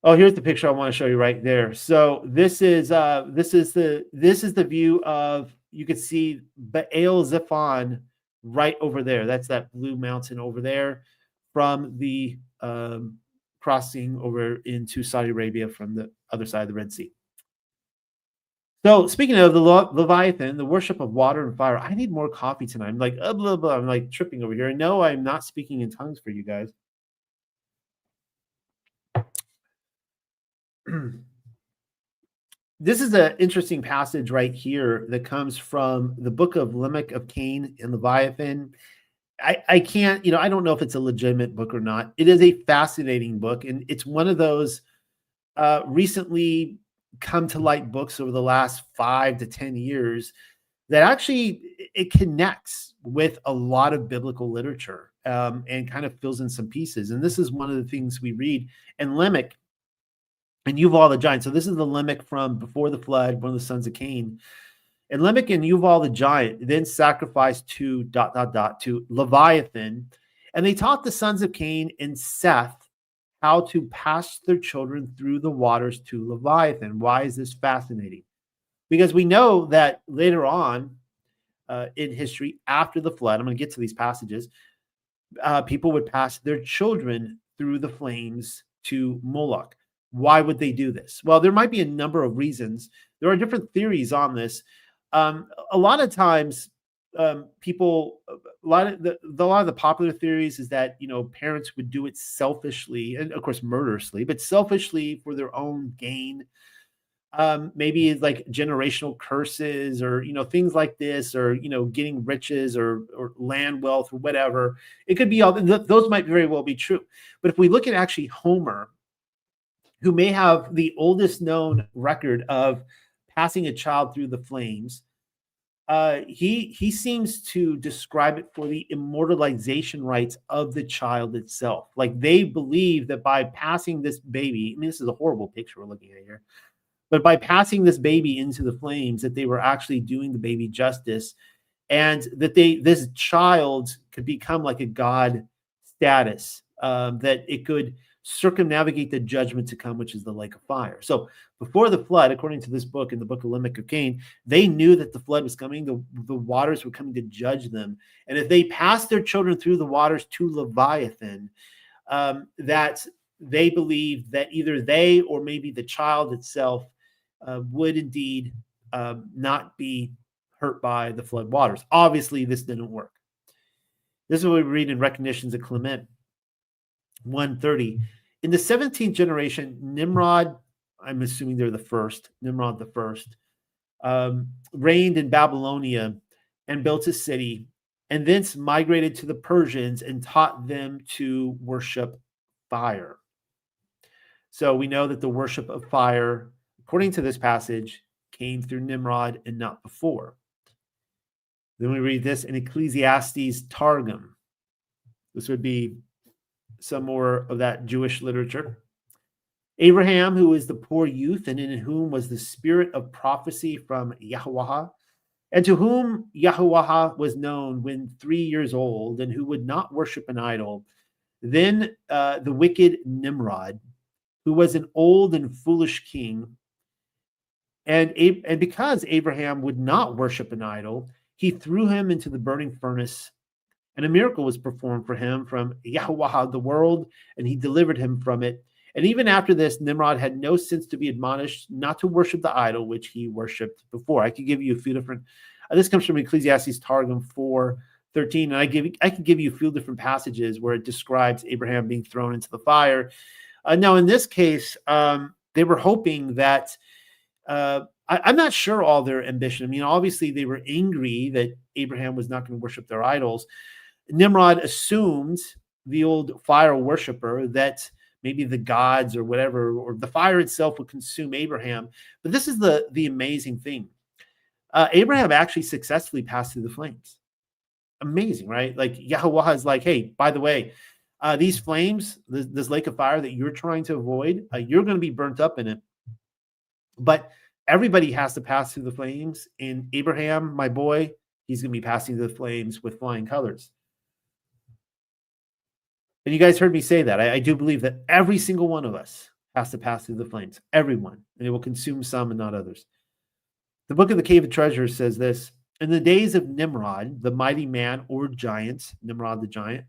B: Oh, here's the picture I want to show you right there. So this is the view of, you can see Baal Zephon right over there. That's that blue mountain over there from the crossing over into Saudi Arabia from the other side of the Red Sea. So speaking of the Leviathan, the worship of water and fire, I need more coffee tonight. I'm like, blah, blah. I'm like tripping over here. No, I'm not speaking in tongues for you guys. This is an interesting passage right here that comes from the book of Lamech of Cain and Leviathan. I can't, I don't know if it's a legitimate book or not. It is a fascinating book, and it's one of those recently come to light books over the last 5 to 10 years that actually it connects with a lot of biblical literature and kind of fills in some pieces. And this is one of the things we read. And Lamech and Yuval the giant. So this is the Lamech from before the flood, one of the sons of Cain. And Lamech and Yuval the giant then sacrificed to ... to Leviathan. And they taught the sons of Cain and Seth how to pass their children through the waters to Leviathan. Why is this fascinating? Because we know that later on in history, after the flood, I'm going to get to these passages, people would pass their children through the flames to Moloch. Why would they do this? Well, there might be a number of reasons. There are different theories on this. A lot of times, people, a lot of the popular theories is that parents would do it selfishly and of course murderously, but selfishly for their own gain. Maybe it's like generational curses or things like this, or getting riches or land wealth or whatever. It could be all those might very well be true. But if we look at actually Homer, who may have the oldest known record of passing a child through the flames, he seems to describe it for the immortalization rights of the child itself. Like they believe that by passing this baby, this is a horrible picture we're looking at here, but by passing this baby into the flames, that they were actually doing the baby justice, and that this child could become like a god status, that it could circumnavigate the judgment to come, which is the lake of fire. So before the flood, according to this book in the book of Lamech of Cain, they knew that the flood was coming. The waters were coming to judge them. And if they passed their children through the waters to Leviathan, that they believed that either they or maybe the child itself would indeed not be hurt by the flood waters. Obviously, this didn't work. This is what we read in Recognitions of Clement 130. In the 17th generation, Nimrod, I'm assuming they're the first, Nimrod the first, reigned in Babylonia and built a city, and thence migrated to the Persians and taught them to worship fire. So we know that the worship of fire, according to this passage, came through Nimrod and not before. Then we read this in Ecclesiastes Targum. This would be some more of that Jewish literature. Abraham, who is the poor youth, and in whom was the spirit of prophecy from Yahweh, and to whom Yahweh was known when 3 years old, and who would not worship an idol. Then the wicked Nimrod, who was an old and foolish king, and because Abraham would not worship an idol, he threw him into the burning furnace. And a miracle was performed for him from Yahweh the world, and he delivered him from it. And even after this, Nimrod had no sense to be admonished not to worship the idol which he worshipped before. I could give you a few different. This comes from Ecclesiastes Targum 4:13, and I can give you a few different passages where it describes Abraham being thrown into the fire. Now, in this case, they were hoping that. I'm not sure all their ambition. I mean, obviously, they were angry that Abraham was not going to worship their idols. Nimrod assumed, the old fire worshiper, that maybe the gods or whatever, or the fire itself would consume Abraham. But this is the amazing thing. Abraham actually successfully passed through the flames. Amazing, right? Like Yahweh is like, hey, by the way, These flames, this lake of fire that you're trying to avoid, you're going to be burnt up in it. But everybody has to pass through the flames. And Abraham, my boy, he's going to be passing through the flames with flying colors. And you guys heard me say that. I do believe that every single one of us has to pass through the flames. Everyone. And it will consume some and not others. The book of the Cave of Treasures says this: in the days of Nimrod, the mighty man or giant, Nimrod the giant,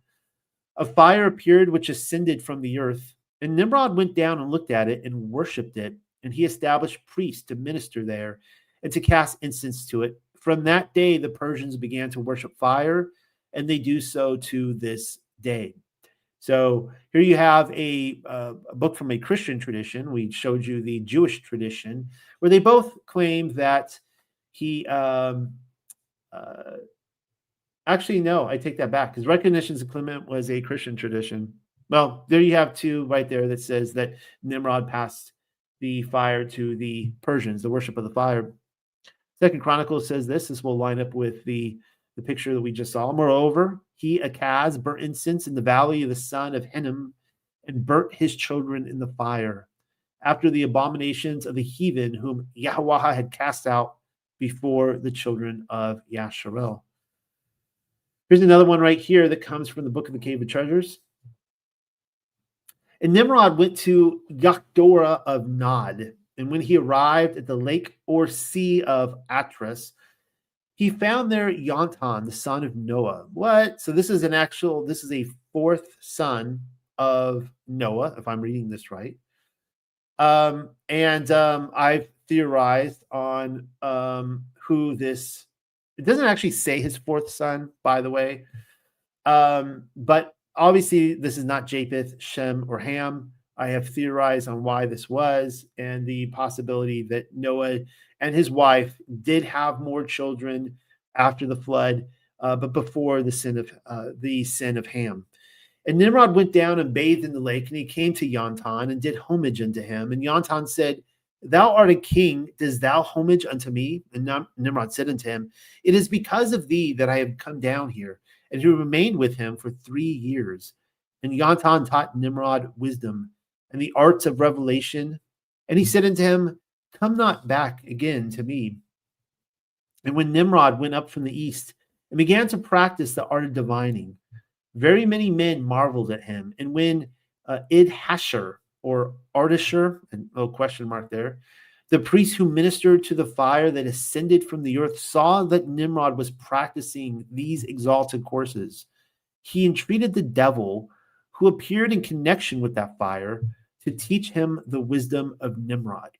B: a fire appeared which ascended from the earth. And Nimrod went down and looked at it and worshipped it. And he established priests to minister there and to cast incense to it. From that day, the Persians began to worship fire, and they do so to this day. So here you have a book from a Christian tradition. We showed you the Jewish tradition, where they both claim that he actually, no, I take that back, because recognitions of Clement was a Christian tradition. Well, there you have two right there that says that Nimrod passed the fire to the Persians, the worship of the fire. Second Chronicles says this. This will line up with the picture that we just saw. Moreover, he, Achaz, burnt incense in the valley of the son of Hinnom and burnt his children in the fire after the abominations of the heathen whom Yahweh had cast out before the children of Yasharel. Here's another one right here that comes from the book of the Cave of Treasures. And Nimrod went to Yakdorah of Nod, and when he arrived at the lake or sea of Atras, he found there Yontan, the son of Noah. What? So this is a fourth son of Noah, if I'm reading this right. I've theorized on who this, it doesn't actually say his fourth son, by the way. But obviously, this is not Japheth, Shem, or Ham. I have theorized on why this was, and the possibility that Noah and his wife did have more children after the flood, but before the sin of Ham. And Nimrod went down and bathed in the lake, and he came to Yontan and did homage unto him. And Yontan said, "Thou art a king, dost thou homage unto me?" And Nimrod said unto him, "It is because of thee that I have come down here." And he remained with him for 3 years. And Yontan taught Nimrod wisdom and the arts of revelation. And he said unto him, "Come not back again to me." And when Nimrod went up from the east and began to practice the art of divining, very many men marveled at him. And when Idhasher, or Artisher, and question mark there, the priest who ministered to the fire that ascended from the earth, saw that Nimrod was practicing these exalted courses, he entreated the devil who appeared in connection with that fire to teach him the wisdom of Nimrod.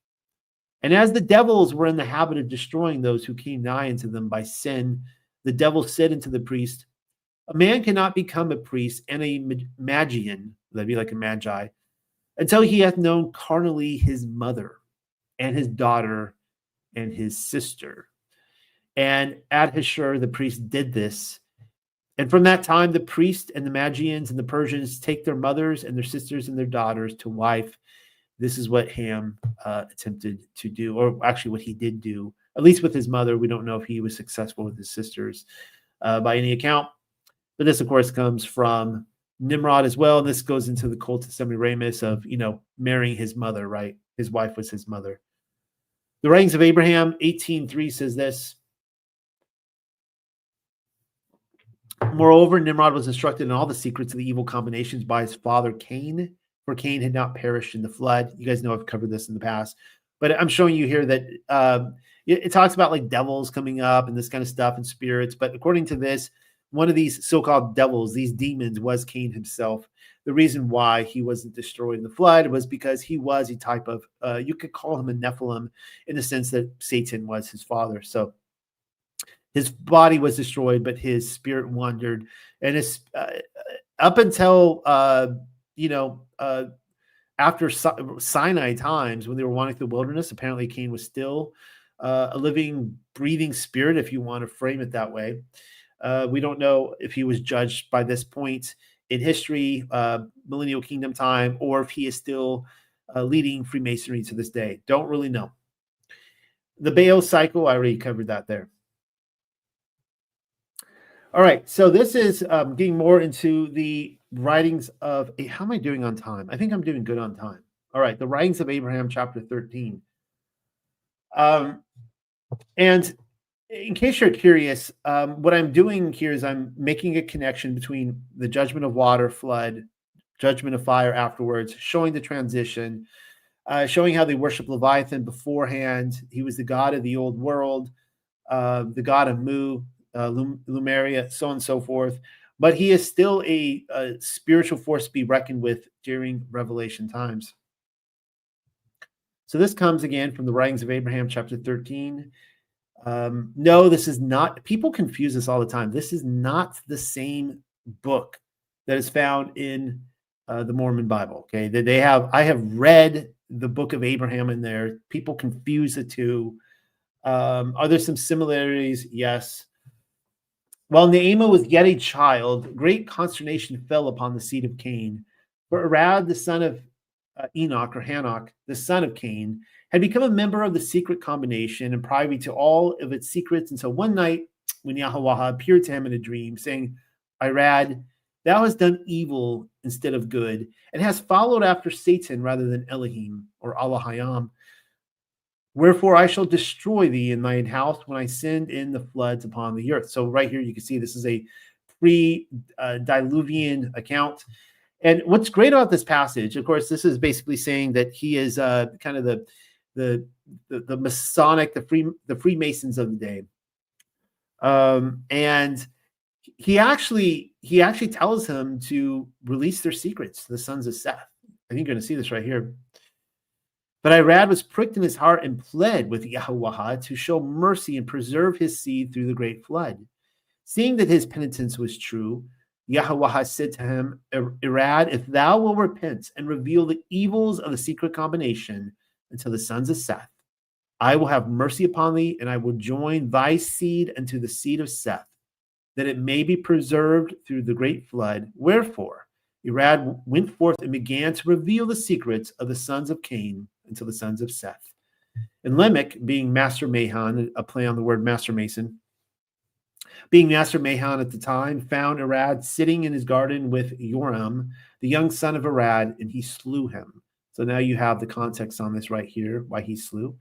B: And as the devils were in the habit of destroying those who came nigh unto them by sin, the devil said unto the priest, "A man cannot become a priest and a Magian," that'd be like a magi, "until he hath known carnally his mother and his daughter and his sister." And Adhashur, the priest, did this. And from that time, the priest and the Magians and the Persians take their mothers and their sisters and their daughters to wife. This is what Ham attempted to do, or actually what he did do, at least with his mother. We don't know if he was successful with his sisters by any account. But this, of course, comes from Nimrod as well. And this goes into the cultus Semiramis of, marrying his mother, right? His wife was his mother. The writings of Abraham 18:3 says this: "Moreover, Nimrod was instructed in all the secrets of the evil combinations by his father Cain, for Cain had not perished in the flood." You guys know I've covered this in the past, but I'm showing you here that it talks about like devils coming up and this kind of stuff and spirits. But according to this, one of these so-called devils, these demons, was Cain himself. The reason why he wasn't destroyed in the flood was because he was a type of, you could call him a Nephilim in the sense that Satan was his father. So his body was destroyed, but his spirit wandered. And his, up until, after Sinai times, when they were wandering through the wilderness, apparently Cain was still a living, breathing spirit, if you want to frame it that way. We don't know if he was judged by this point in history, millennial kingdom time, or if he is still leading Freemasonry to this day. Don't really know. The Baal cycle, I already covered that there. All right, so this is getting more into the writings of how am I doing on time? I think I'm doing good on time. All right, the writings of Abraham, chapter 13. And in case you're curious, what I'm doing here is I'm making a connection between the judgment of water, flood, judgment of fire afterwards, showing the transition, showing how they worship Leviathan beforehand. He was the god of the old world, the god of Mu, Lumeria, so on and so forth. But he is still a spiritual force to be reckoned with during Revelation times. So this comes again from the writings of Abraham, chapter 13. No, this is not. People confuse this all the time. This is not the same book that is found in the Mormon Bible. Okay, they have. I have read the book of Abraham in there. People confuse the two. Are there some similarities? Yes. While Naamah was yet a child, great consternation fell upon the seed of Cain. For Arad, the son of Enoch or Hanok, the son of Cain, had become a member of the secret combination and privy to all of its secrets until one night when Yahweh appeared to him in a dream, saying, Irad, thou hast done evil instead of good, and hast followed after Satan rather than Elohim or Allahayam. Wherefore I shall destroy thee in thine house when I send in the floods upon the earth. So right here you can see this is a pre-diluvian account. And what's great about this passage, of course, this is basically saying that he is kind of the Masonic, the Freemasons of the day, and he actually tells him to release their secrets, the sons of Seth. I think you're going to see this right here. But Irad was pricked in his heart and pled with Yahweh to show mercy and preserve his seed through the great flood. Seeing that his penitence was true, Yahweh said to him, Irad, if thou wilt repent and reveal the evils of the secret combination unto the sons of Seth, I will have mercy upon thee, and I will join thy seed unto the seed of Seth, that it may be preserved through the great flood. Wherefore, Irad went forth and began to reveal the secrets of the sons of Cain unto the sons of Seth. And Lamech, being master Mahan, a play on the word master mason, being master Mahan at the time, found Arad sitting in his garden with Joram, the young son of Arad, and he slew him. So now you have the context on this right here, why he slew.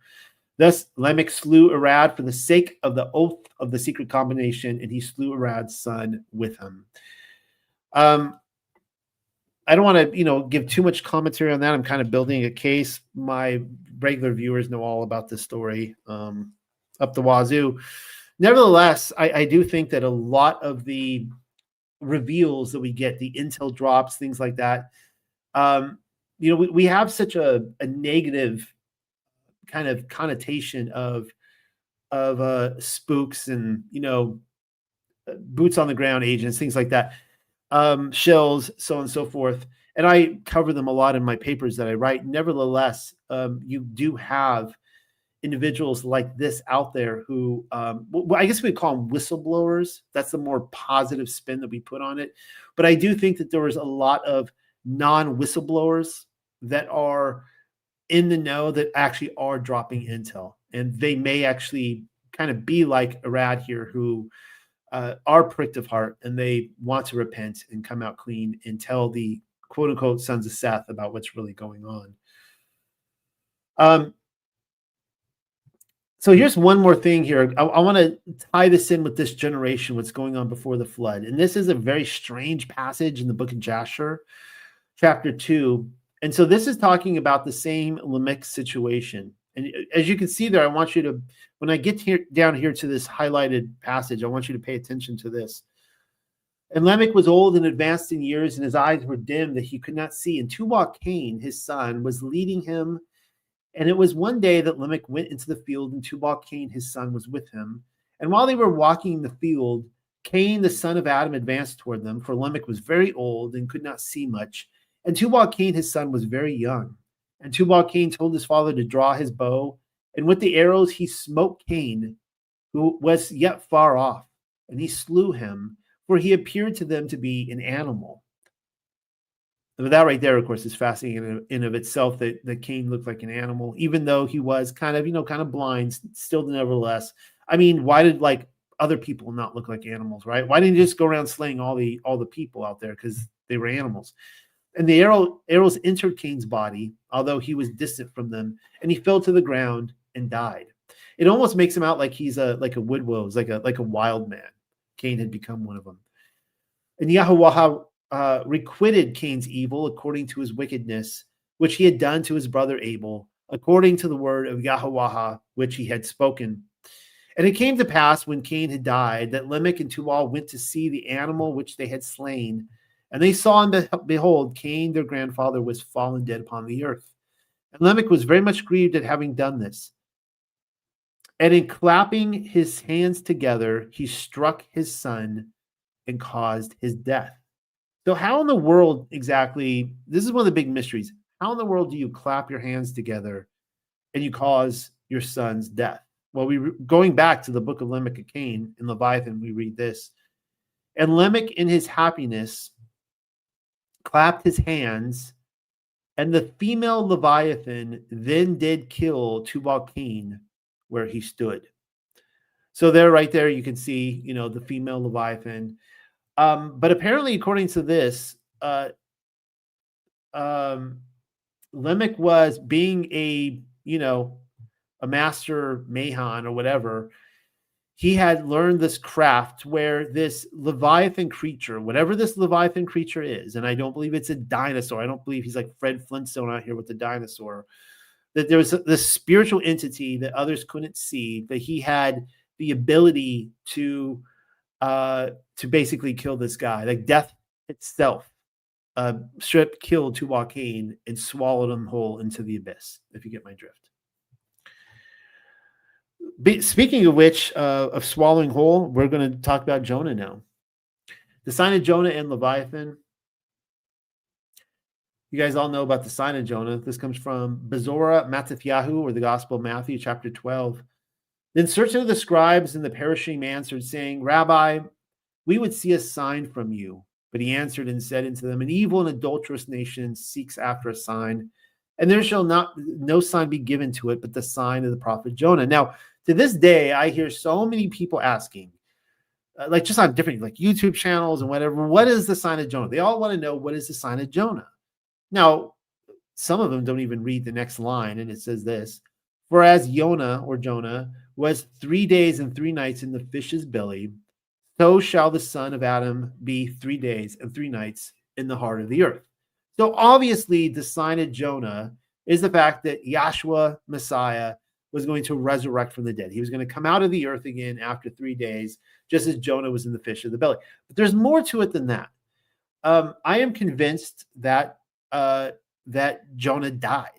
B: Thus Lamech slew Arad for the sake of the oath of the secret combination, and he slew Arad's son with him. I don't want to, give too much commentary on that. I'm kind of building a case. My regular viewers know all about this story up the wazoo. Nevertheless, I do think that a lot of the reveals that we get, the intel drops, things like that, we have such a negative kind of connotation of spooks and, boots on the ground agents, things like that, shells, so on and so forth. And I cover them a lot in my papers that I write. Nevertheless, you do have individuals like this out there who, I guess we'd call them whistleblowers. That's the more positive spin that we put on it. But I do think that there was a lot of non-whistleblowers that are in the know that actually are dropping intel. And they may actually kind of be like Arad here, who are pricked of heart and they want to repent and come out clean and tell the quote unquote sons of Seth about what's really going on. So here's one more thing here. I want to tie this in with this generation, what's going on before the flood. And this is a very strange passage in the book of Jasher, chapter 2. And so this is talking about the same Lamech situation. And as you can see there, I want you to, when I get here down here to this highlighted passage, I want you to pay attention to this. And Lamech was old and advanced in years, and his eyes were dim that he could not see. And Tubal Cain, his son, was leading him. And it was one day that Lamech went into the field, and Tubal Cain, his son, was with him. And while they were walking in the field, Cain, the son of Adam, advanced toward them, for Lamech was very old and could not see much. And Tubal Cain, his son, was very young. And Tubal Cain told his father to draw his bow. And with the arrows he smote Cain, who was yet far off. And he slew him, for he appeared to them to be an animal. And that right there, of course, is fascinating in of itself, that Cain looked like an animal, even though he was kind of blind, still nevertheless. I mean, why did like other people not look like animals, right? Why didn't you just go around slaying all the people out there because they were animals? And the arrows entered Cain's body, although he was distant from them, and he fell to the ground and died. It almost makes him out like he's like a woodwose, like a wild man. Cain had become one of them. And Yahweh requited Cain's evil according to his wickedness, which he had done to his brother Abel, according to the word of Yahweh, which he had spoken. And it came to pass when Cain had died that Lamech and Tubal went to see the animal which they had slain. And they saw, and behold, Cain, their grandfather, was fallen dead upon the earth. And Lamech was very much grieved at having done this. And in clapping his hands together, he struck his son and caused his death. So how in the world exactly, this is one of the big mysteries, how in the world do you clap your hands together and you cause your son's death? Well, going back to the book of Lamech and Cain in Leviathan, we read this. And Lamech in his happiness clapped his hands, and the female Leviathan then did kill Tubal Cain where he stood. So there, right there, you can see, the female Leviathan. But apparently, according to this, Lamech was being a master Mahan or whatever. He had learned this craft where this Leviathan creature, whatever this Leviathan creature is, and I don't believe it's a dinosaur. I don't believe he's like Fred Flintstone out here with the dinosaur. That there was this spiritual entity that others couldn't see, that he had the ability to basically kill this guy. Like death itself killed Tubal Cain and swallowed him whole into the abyss, if you get my drift. Speaking of which, of swallowing whole, we're going to talk about Jonah now. The sign of Jonah and Leviathan. You guys all know about the sign of Jonah. This comes from Bezorah Mattatyahu, or the Gospel of Matthew, chapter 12. Then certain of the scribes and the perishing answered, saying, Rabbi, we would see a sign from you. But he answered and said unto them, an evil and adulterous nation seeks after a sign, and there shall no sign be given to it but the sign of the prophet Jonah. Now, to this day, I hear so many people asking, like just on different like YouTube channels and whatever, what is the sign of Jonah? They all want to know, what is the sign of Jonah? Now, some of them don't even read the next line, and it says this, for as Jonah was 3 days and 3 nights in the fish's belly, so shall the Son of Adam be 3 days and 3 nights in the heart of the earth. So obviously the sign of Jonah is the fact that Yahshua, Messiah, was going to resurrect from the dead. He was going to come out of the earth again after 3 days, just as Jonah was in the fish of the belly. But there's more to it than that. I am convinced that Jonah died.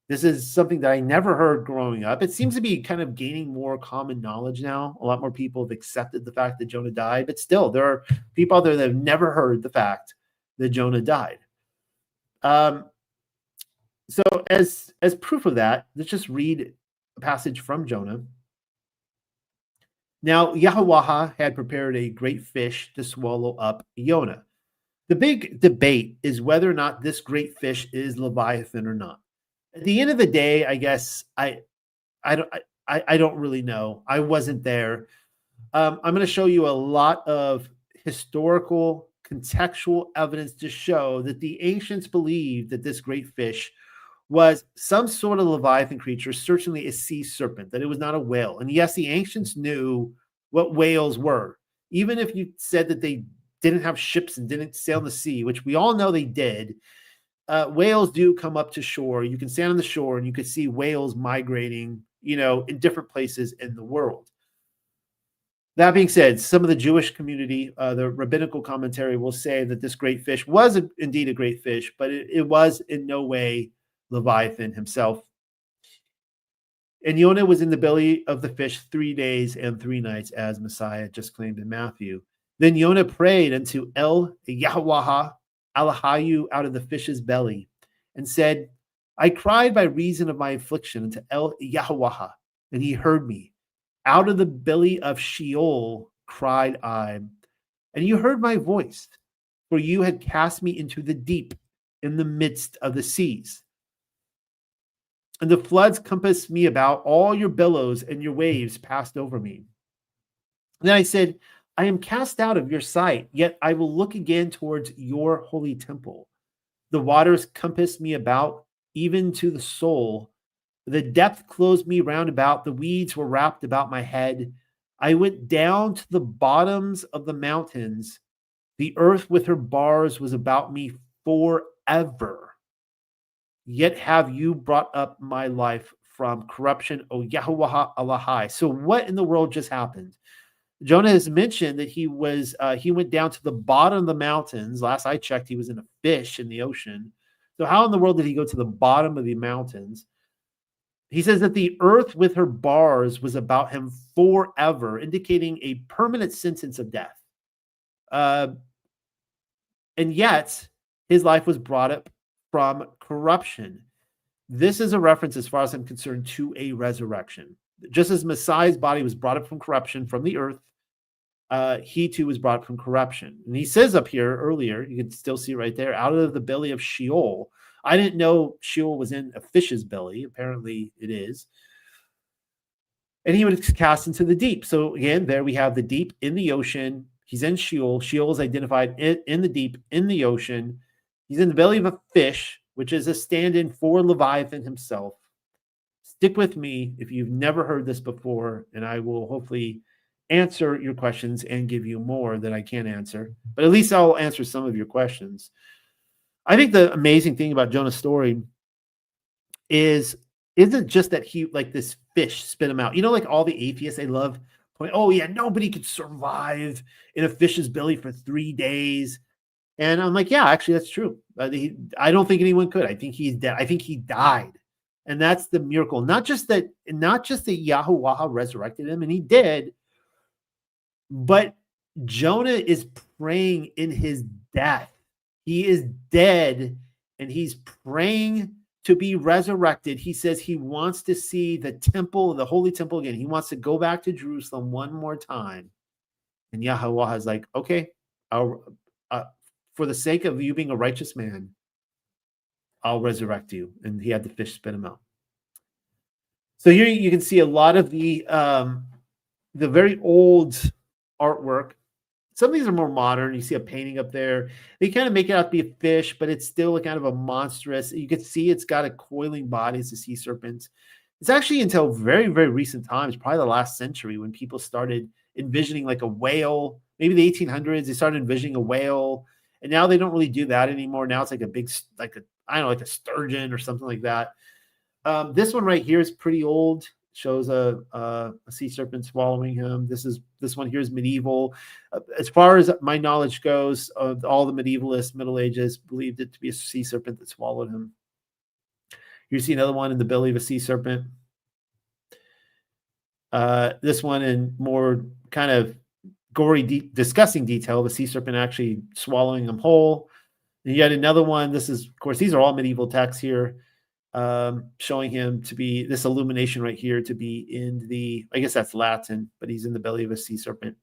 B: This is something that I never heard growing up. It seems to be kind of gaining more common knowledge now. A lot more people have accepted the fact that Jonah died, but still, there are people out there that have never heard the fact that Jonah died. So as proof of that, let's just read a passage from Jonah. Now, Yahweh had prepared a great fish to swallow up Jonah. The big debate is whether or not this great fish is Leviathan or not. At the end of the day, I guess I don't really know. I wasn't there. I'm going to show you a lot of historical, contextual evidence to show that the ancients believed that this great fish was some sort of Leviathan creature, certainly a sea serpent, that it was not a whale. And yes, the ancients knew what whales were. Even if you said that they didn't have ships and didn't sail the sea, which we all know they did, whales do come up to shore. You can stand on the shore and you can see whales migrating, in different places in the world. That being said, some of the Jewish community, the rabbinical commentary will say that this great fish was indeed a great fish, but it was in no way Leviathan himself. And Jonah was in the belly of the fish 3 days and 3 nights, as Messiah just claimed in Matthew. Then Jonah prayed unto El Yahweh Alahayu out of the fish's belly, and said, I cried by reason of my affliction unto El Yahweh, and he heard me. Out of the belly of Sheol cried I, and you heard my voice, for you had cast me into the deep in the midst of the seas. And the floods compassed me about, all your billows and your waves passed over me. Then I said, I am cast out of your sight, yet I will look again towards your holy temple. The waters compassed me about, even to the soul. The depth closed me round about. The weeds were wrapped about my head. I went down to the bottoms of the mountains. The earth with her bars was about me forever. Yet have you brought up my life from corruption, O Yahuwah Allahai. So what in the world just happened? Jonah has mentioned that he went down to the bottom of the mountains. Last I checked, he was in a fish in the ocean. So how in the world did he go to the bottom of the mountains? He says that the earth with her bars was about him forever, indicating a permanent sentence of death. And yet his life was brought up from corruption. This is a reference, as far as I'm concerned, to a resurrection. Just as Messiah's body was brought up from corruption from the earth, he too was brought from corruption. And he says up here earlier, you can still see right there, out of the belly of Sheol. I didn't know Sheol was in a fish's belly. Apparently it is. And he was cast into the deep. So again, there we have the deep in the ocean. He's in Sheol. Sheol is identified in the deep, in the ocean. He's in the belly of a fish, which is a stand-in for Leviathan himself. Stick with me if you've never heard this before, and I will hopefully answer your questions and give you more that I can answer. But at least I'll answer some of your questions. I think the amazing thing about Jonah's story isn't just that he, like this fish, spit him out. You know, like all the atheists, they love pointing, oh yeah, nobody could survive in a fish's belly for 3 days. And I'm like, yeah, actually, that's true. I don't think anyone could. I think he's dead. I think he died. And that's the miracle. Not just that Yahuwah resurrected him, and he did, but Jonah is praying in his death. He is dead, and he's praying to be resurrected. He says he wants to see the temple, the holy temple again. He wants to go back to Jerusalem one more time. And Yahuwah is like, okay, for the sake of you being a righteous man, I'll resurrect you. And he had the fish spit him out. So here you can see a lot of the very old artwork. Some of these are more modern. You see a painting up there. They kind of make it out to be a fish, but it's still kind of a monstrous. You can see it's got a coiling body. It's a sea serpent. It's actually until very, very recent times, probably the last century, when people started envisioning like a whale. Maybe the 1800s, they started envisioning a whale. And now they don't really do that anymore. Now it's like a big, like a sturgeon or something like that. This one right here is pretty old. Shows a sea serpent swallowing him. This one here is medieval. As far as my knowledge goes, all the medievalists, Middle Ages, believed it to be a sea serpent that swallowed him. You see another one in the belly of a sea serpent. This one in more kind of gory, disgusting detail of a sea serpent actually swallowing him whole. And yet another one. This is, of course, these are all medieval texts here. Showing him to be this illumination right here to be in the, I guess that's Latin, but he's in the belly of a sea serpent.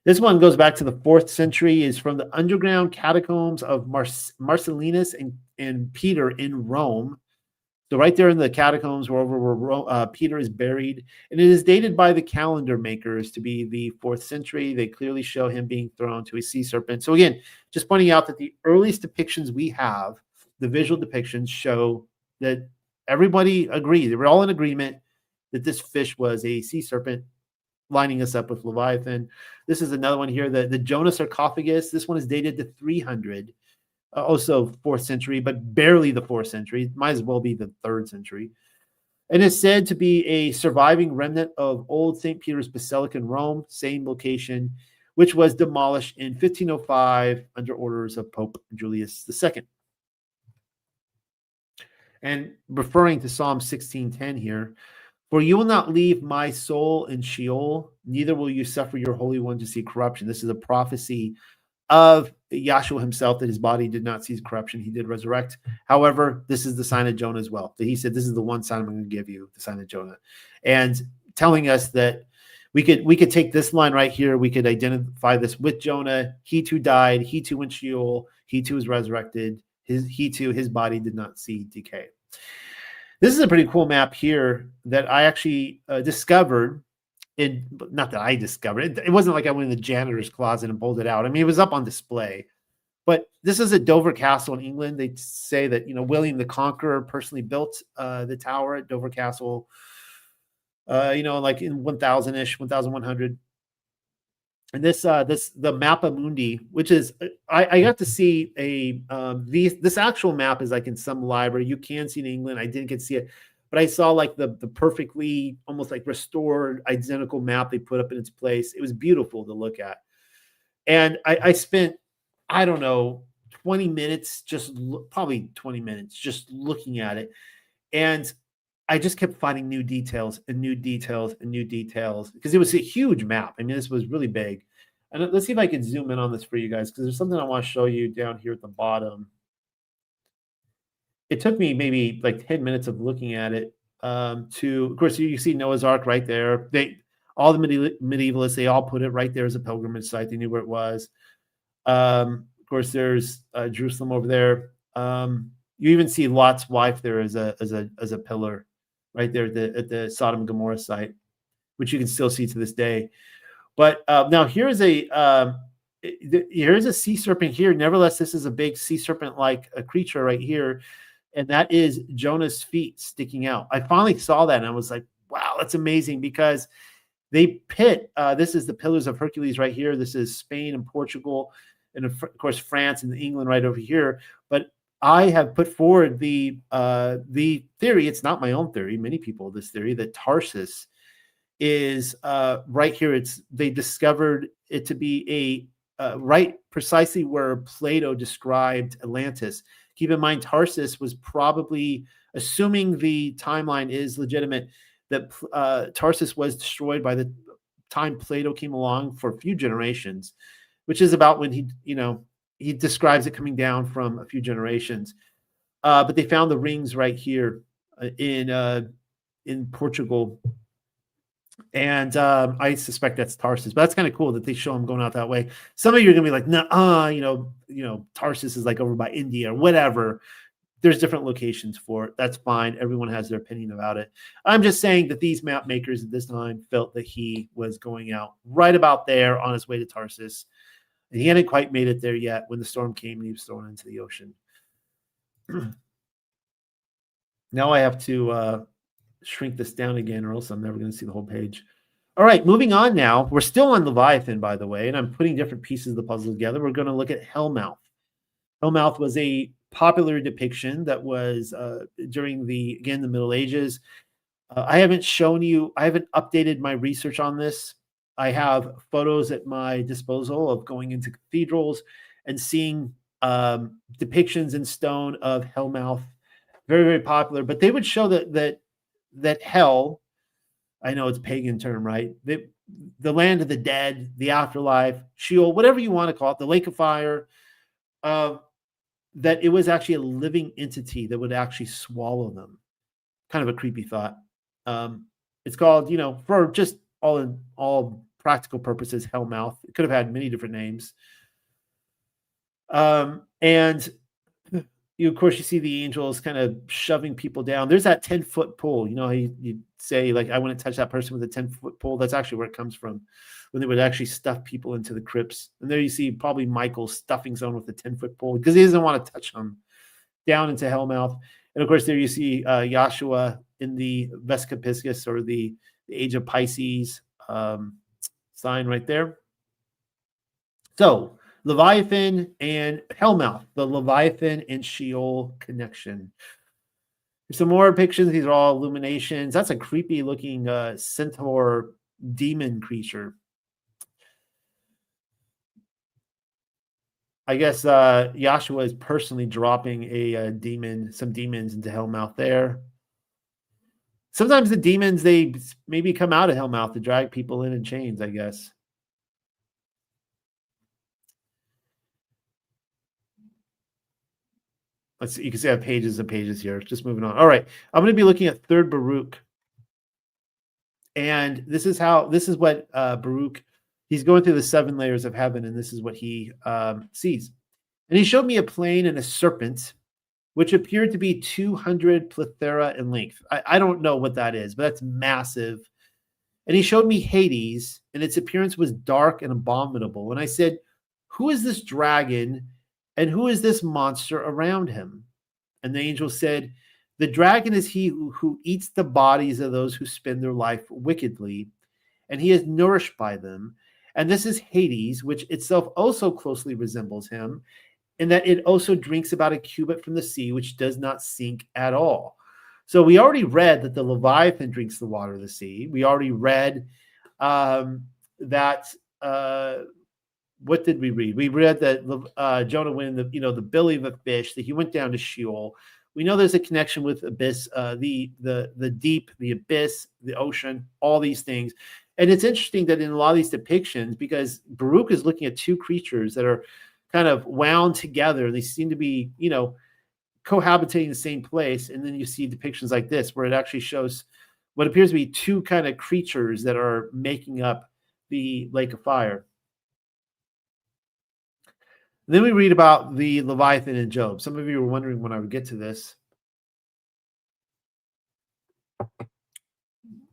B: This one goes back to the 4th century, is from the underground catacombs of Marcellinus and Peter in Rome. So right there in the catacombs where Peter is buried, and it is dated by the calendar makers to be the 4th century. They clearly show him being thrown to a sea serpent. So again, just pointing out that the earliest depictions we have, the visual depictions, show that everybody agreed. They were all in agreement that this fish was a sea serpent, lining us up with Leviathan. This is another one here, the Jonah sarcophagus. This one is dated to 300, also 4th century, but barely the 4th century. Might as well be the 3rd century. And is said to be a surviving remnant of old St. Peter's Basilica in Rome, same location, which was demolished in 1505 under orders of Pope Julius II. And referring to Psalm 16:10 here, for you will not leave my soul in Sheol, neither will you suffer your Holy One to see corruption. This is a prophecy of Yahshua himself, that his body did not see corruption. He did resurrect. However, this is the sign of Jonah as well. That he said, this is the one sign I'm going to give you, the sign of Jonah. And telling us that we could take this line right here. We could identify this with Jonah. He too died. He too went Sheol. He too was resurrected. His body did not see decay. This is a pretty cool map here that I actually discovered not that I discovered it. It wasn't like I went in the janitor's closet and pulled it out. I mean, it was up on display. But this is at Dover Castle in England. They say that, William the Conqueror personally built the tower at Dover Castle, like in 1000-ish, 1100. And the Mappa Mundi, which is, I got to see this actual map is like in some library. You can see it in England. I didn't get to see it, but I saw like the perfectly almost like restored identical map they put up in its place. It was beautiful to look at. And I spent, I don't know, 20 minutes, probably 20 minutes just looking at it. And I just kept finding new details and new details and new details because it was a huge map. I mean, this was really big. And let's see if I can zoom in on this for you guys because there's something I want to show you down here at the bottom. It took me maybe like 10 minutes of looking at it of course, you see Noah's Ark right there. All the medievalists, they all put it right there as a pilgrimage site. They knew where it was. Of course, there's Jerusalem over there. You even see Lot's wife there as a pillar right there at the Sodom and Gomorrah site, which you can still see to this day. But now here's a sea serpent here. Nevertheless, this is a big sea serpent-like a creature right here, and that is Jonah's feet sticking out. I finally saw that, and I was like, wow, that's amazing because they pit. This is the Pillars of Hercules right here. This is Spain and Portugal, and of course France and England right over here. But I have put forward the theory. It's not my own theory. Many people this theory that Tarsus is right here. They discovered it to be right precisely where Plato described Atlantis. Keep in mind, Tarsus was probably, assuming the timeline is legitimate, that Tarsus was destroyed by the time Plato came along for a few generations, which is about when he describes it coming down from a few generations. But they found the rings right here in Portugal. And I suspect that's Tarsus, but that's kind of cool that they show him going out that way. Some of you are gonna be like, nah, Tarsus is like over by India or whatever. There's different locations for it. That's fine. Everyone has their opinion about it. I'm just saying that these map makers at this time felt that he was going out right about there on his way to Tarsus. And he hadn't quite made it there yet when the storm came and he was thrown into the ocean. Now I have to shrink this down again, or else I'm never going to see the whole page. All right, moving on now. We're still on Leviathan, by the way, and I'm putting different pieces of the puzzle together. We're going to look at Hellmouth. Hellmouth was a popular depiction that was during the Middle Ages. I haven't updated my research on this. I have photos at my disposal of going into cathedrals and seeing depictions in stone of Hellmouth. Very, very popular. But they would show that hell, I know it's a pagan term, right? The land of the dead, the afterlife, Sheol, whatever you want to call it, the lake of fire, that it was actually a living entity that would actually swallow them. Kind of a creepy thought. It's called, for just all practical purposes, Hellmouth. It could have had many different names. And of course, you see the angels kind of shoving people down. There's that 10-foot pole. You say, like, I wouldn't touch that person with a 10-foot pole. That's actually where it comes from, when they would actually stuff people into the crypts. And there you see probably Michael stuffing someone with a 10-foot pole because he doesn't want to touch them down into Hellmouth. And of course, there you see Yahshua in the Vescapiscus, or the Age of Pisces sign right there. So, Leviathan and Hellmouth, the Leviathan and Sheol connection. There's some more depictions. These are all illuminations. That's a creepy looking centaur demon creature. I guess Yahshua is personally dropping some demons into Hellmouth there. Sometimes the demons, they maybe come out of Hellmouth to drag people in chains, I guess. Let's see, you can see I have pages and pages here. Just moving on. All right. I'm going to be looking at 3rd Baruch. And this is what Baruch, he's going through the 7 layers of heaven, and this is what he sees. And he showed me a plane and a serpent, which appeared to be 200 plethora in length. I don't know what that is, but that's massive. And he showed me Hades, and its appearance was dark and abominable. And I said, who is this dragon, and who is this monster around him? And the angel said, the dragon is he who eats the bodies of those who spend their life wickedly, and he is nourished by them. And this is Hades, which itself also closely resembles him, in that it also drinks about a cubit from the sea, which does not sink at all. So we already read that the Leviathan drinks the water of the sea. We already read that. What did we read? We read that Jonah went in the belly of a fish, that he went down to Sheol. We know there's a connection with abyss, the deep, the abyss, the ocean, all these things. And it's interesting that in a lot of these depictions, because Baruch is looking at two creatures that are kind of wound together, they seem to be, cohabitating in the same place. And then you see depictions like this, where it actually shows what appears to be two kind of creatures that are making up the lake of fire. Then we read about the Leviathan in Job. Some of you were wondering when I would get to this.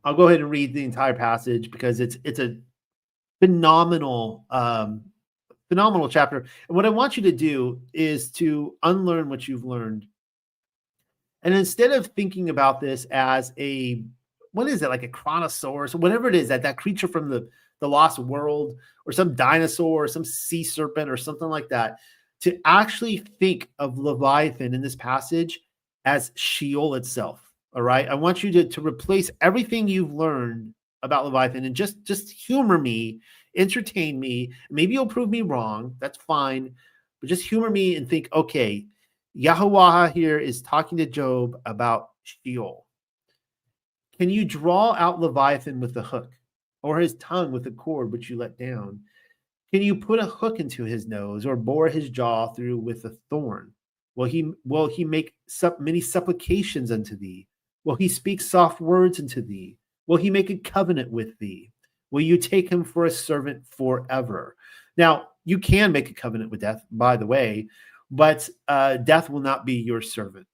B: I'll go ahead and read the entire passage because it's a phenomenal chapter. And what I want you to do is to unlearn what you've learned. And instead of thinking about this as what is it, like a chronosaurus, or whatever it is, that creature from the lost world, or some dinosaur, or some sea serpent, or something like that, to actually think of Leviathan in this passage as Sheol itself. All right. I want you to replace everything you've learned about Leviathan and just humor me, entertain me. Maybe you'll prove me wrong. That's fine. But just humor me and think, okay, Yahweh here is talking to Job about Sheol. Can you draw out Leviathan with a hook, or his tongue with a cord which you let down? Can you put a hook into his nose, or bore his jaw through with a thorn? Will he make many supplications unto thee? Will he speak soft words unto thee? Will he make a covenant with thee? Will you take him for a servant forever? Now, you can make a covenant with death, by the way, but death will not be your servant.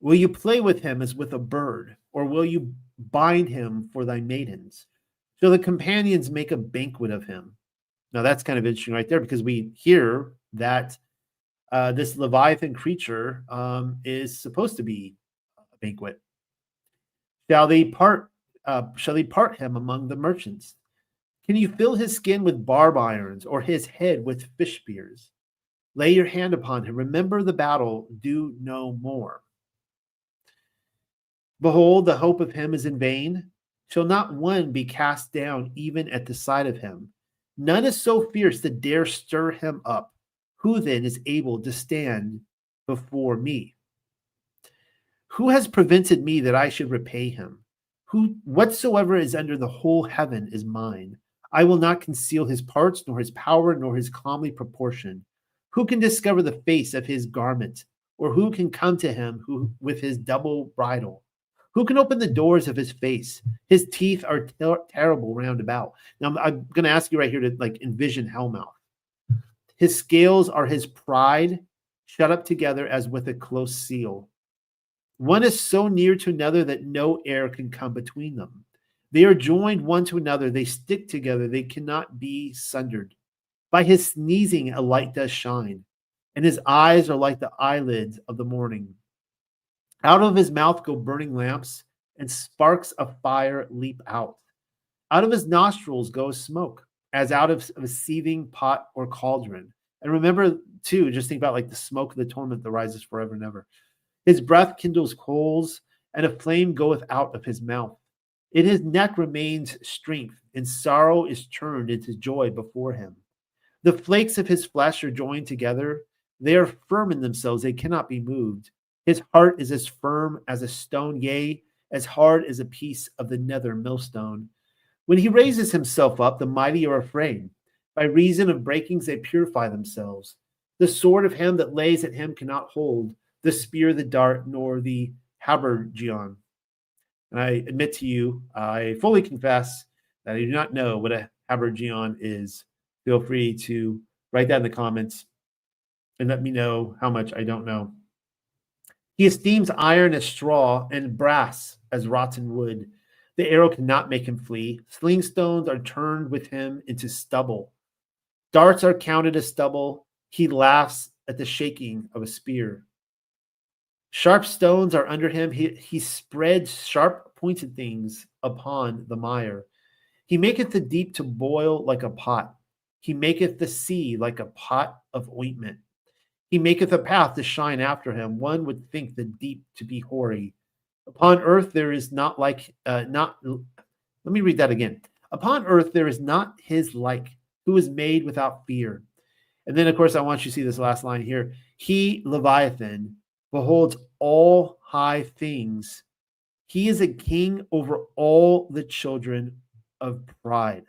B: Will you play with him as with a bird, or will you bind him for thy maidens? Shall the companions make a banquet of him? Now, that's kind of interesting right there, because we hear that this Leviathan creature is supposed to be a banquet. Shall they part him among the merchants? Can you fill his skin with barb irons, or his head with fish spears? Lay your hand upon him. Remember the battle. Do no more. Behold, the hope of him is in vain. Shall not one be cast down even at the sight of him? None is so fierce that dare stir him up. Who then is able to stand before me? Who has prevented me that I should repay him? Whatsoever is under the whole heaven is mine. I will not conceal his parts, nor his power, nor his comely proportion. Who can discover the face of his garment? Or who can come to him with his double bridle? Who can open the doors of his face? His teeth are terrible round about. Now, I'm going to ask you right here to envision Hellmouth. His scales are his pride, shut up together as with a close seal. One is so near to another that no air can come between them. They are joined one to another. They stick together. They cannot be sundered. By his sneezing, a light does shine, and his eyes are like the eyelids of the morning. Out of his mouth go burning lamps, and sparks of fire leap out. Out of his nostrils goes smoke, as out of a seething pot or cauldron. And remember, too, just think about the smoke of the torment that rises forever and ever. His breath kindles coals, and a flame goeth out of his mouth. In his neck remains strength, and sorrow is turned into joy before him. The flakes of his flesh are joined together. They are firm in themselves. They cannot be moved. His heart is as firm as a stone, yea, as hard as a piece of the nether millstone. When he raises himself up, the mighty are afraid. By reason of breakings, they purify themselves. The sword of him that lays at him cannot hold, the spear, the dart, nor the habergeon. And I admit to you, I fully confess that I do not know what a habergeon is. Feel free to write that in the comments and let me know how much I don't know. He esteems iron as straw and brass as rotten wood. The arrow cannot make him flee. Sling stones are turned with him into stubble. Darts are counted as stubble. He laughs at the shaking of a spear. Sharp stones are under him. He spreads sharp pointed things upon the mire. He maketh the deep to boil like a pot. He maketh the sea like a pot of ointment. He maketh a path to shine after him. One would think the deep to be hoary. Upon earth there is not like, not, let me read that again. Upon earth there is not his like, who is made without fear. And then, of course, I want you to see this last line here. He, Leviathan, beholds all high things. He is a king over all the children of pride.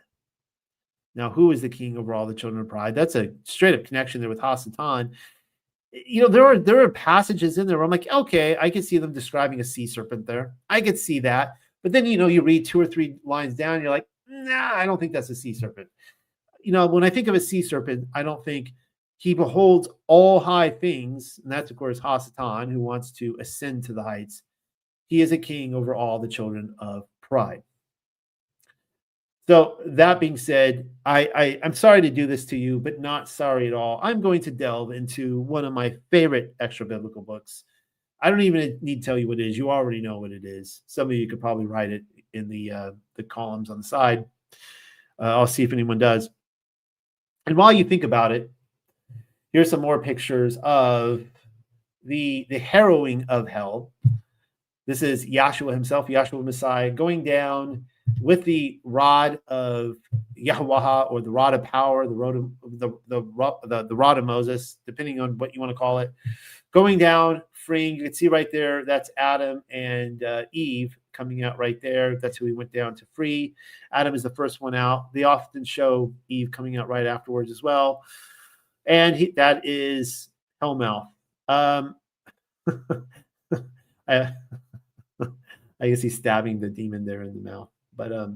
B: Now, who is the king over all the children of pride? That's a straight up connection there with Hasatan. You know, there are passages in there where I'm like, okay, I can see them describing a sea serpent there. I could see that. But then, you know, you read 2 or 3 lines down, you're like, nah, I don't think that's a sea serpent. You know, when I think of a sea serpent, I don't think he beholds all high things. And that's, of course, Hasatan, who wants to ascend to the heights. He is a king over all the children of pride. So that being said, I'm sorry to do this to you, but not sorry at all. I'm going to delve into one of my favorite extra biblical books. I don't even need to tell you what it is. You already know what it is. Some of you could probably write it in the columns on the side. I'll see if anyone does. And while you think about it, here's some more pictures of the harrowing of hell. This is Yahshua himself, Yahshua Messiah, going down with the rod of Yahweh, or the rod of power, the rod of Moses, depending on what you want to call it, going down, freeing. You can see right there, that's Adam and Eve coming out right there. That's who he went down to free. Adam is the first one out. They often show Eve coming out right afterwards as well. And that is Hellmouth. I guess he's stabbing the demon there in the mouth. But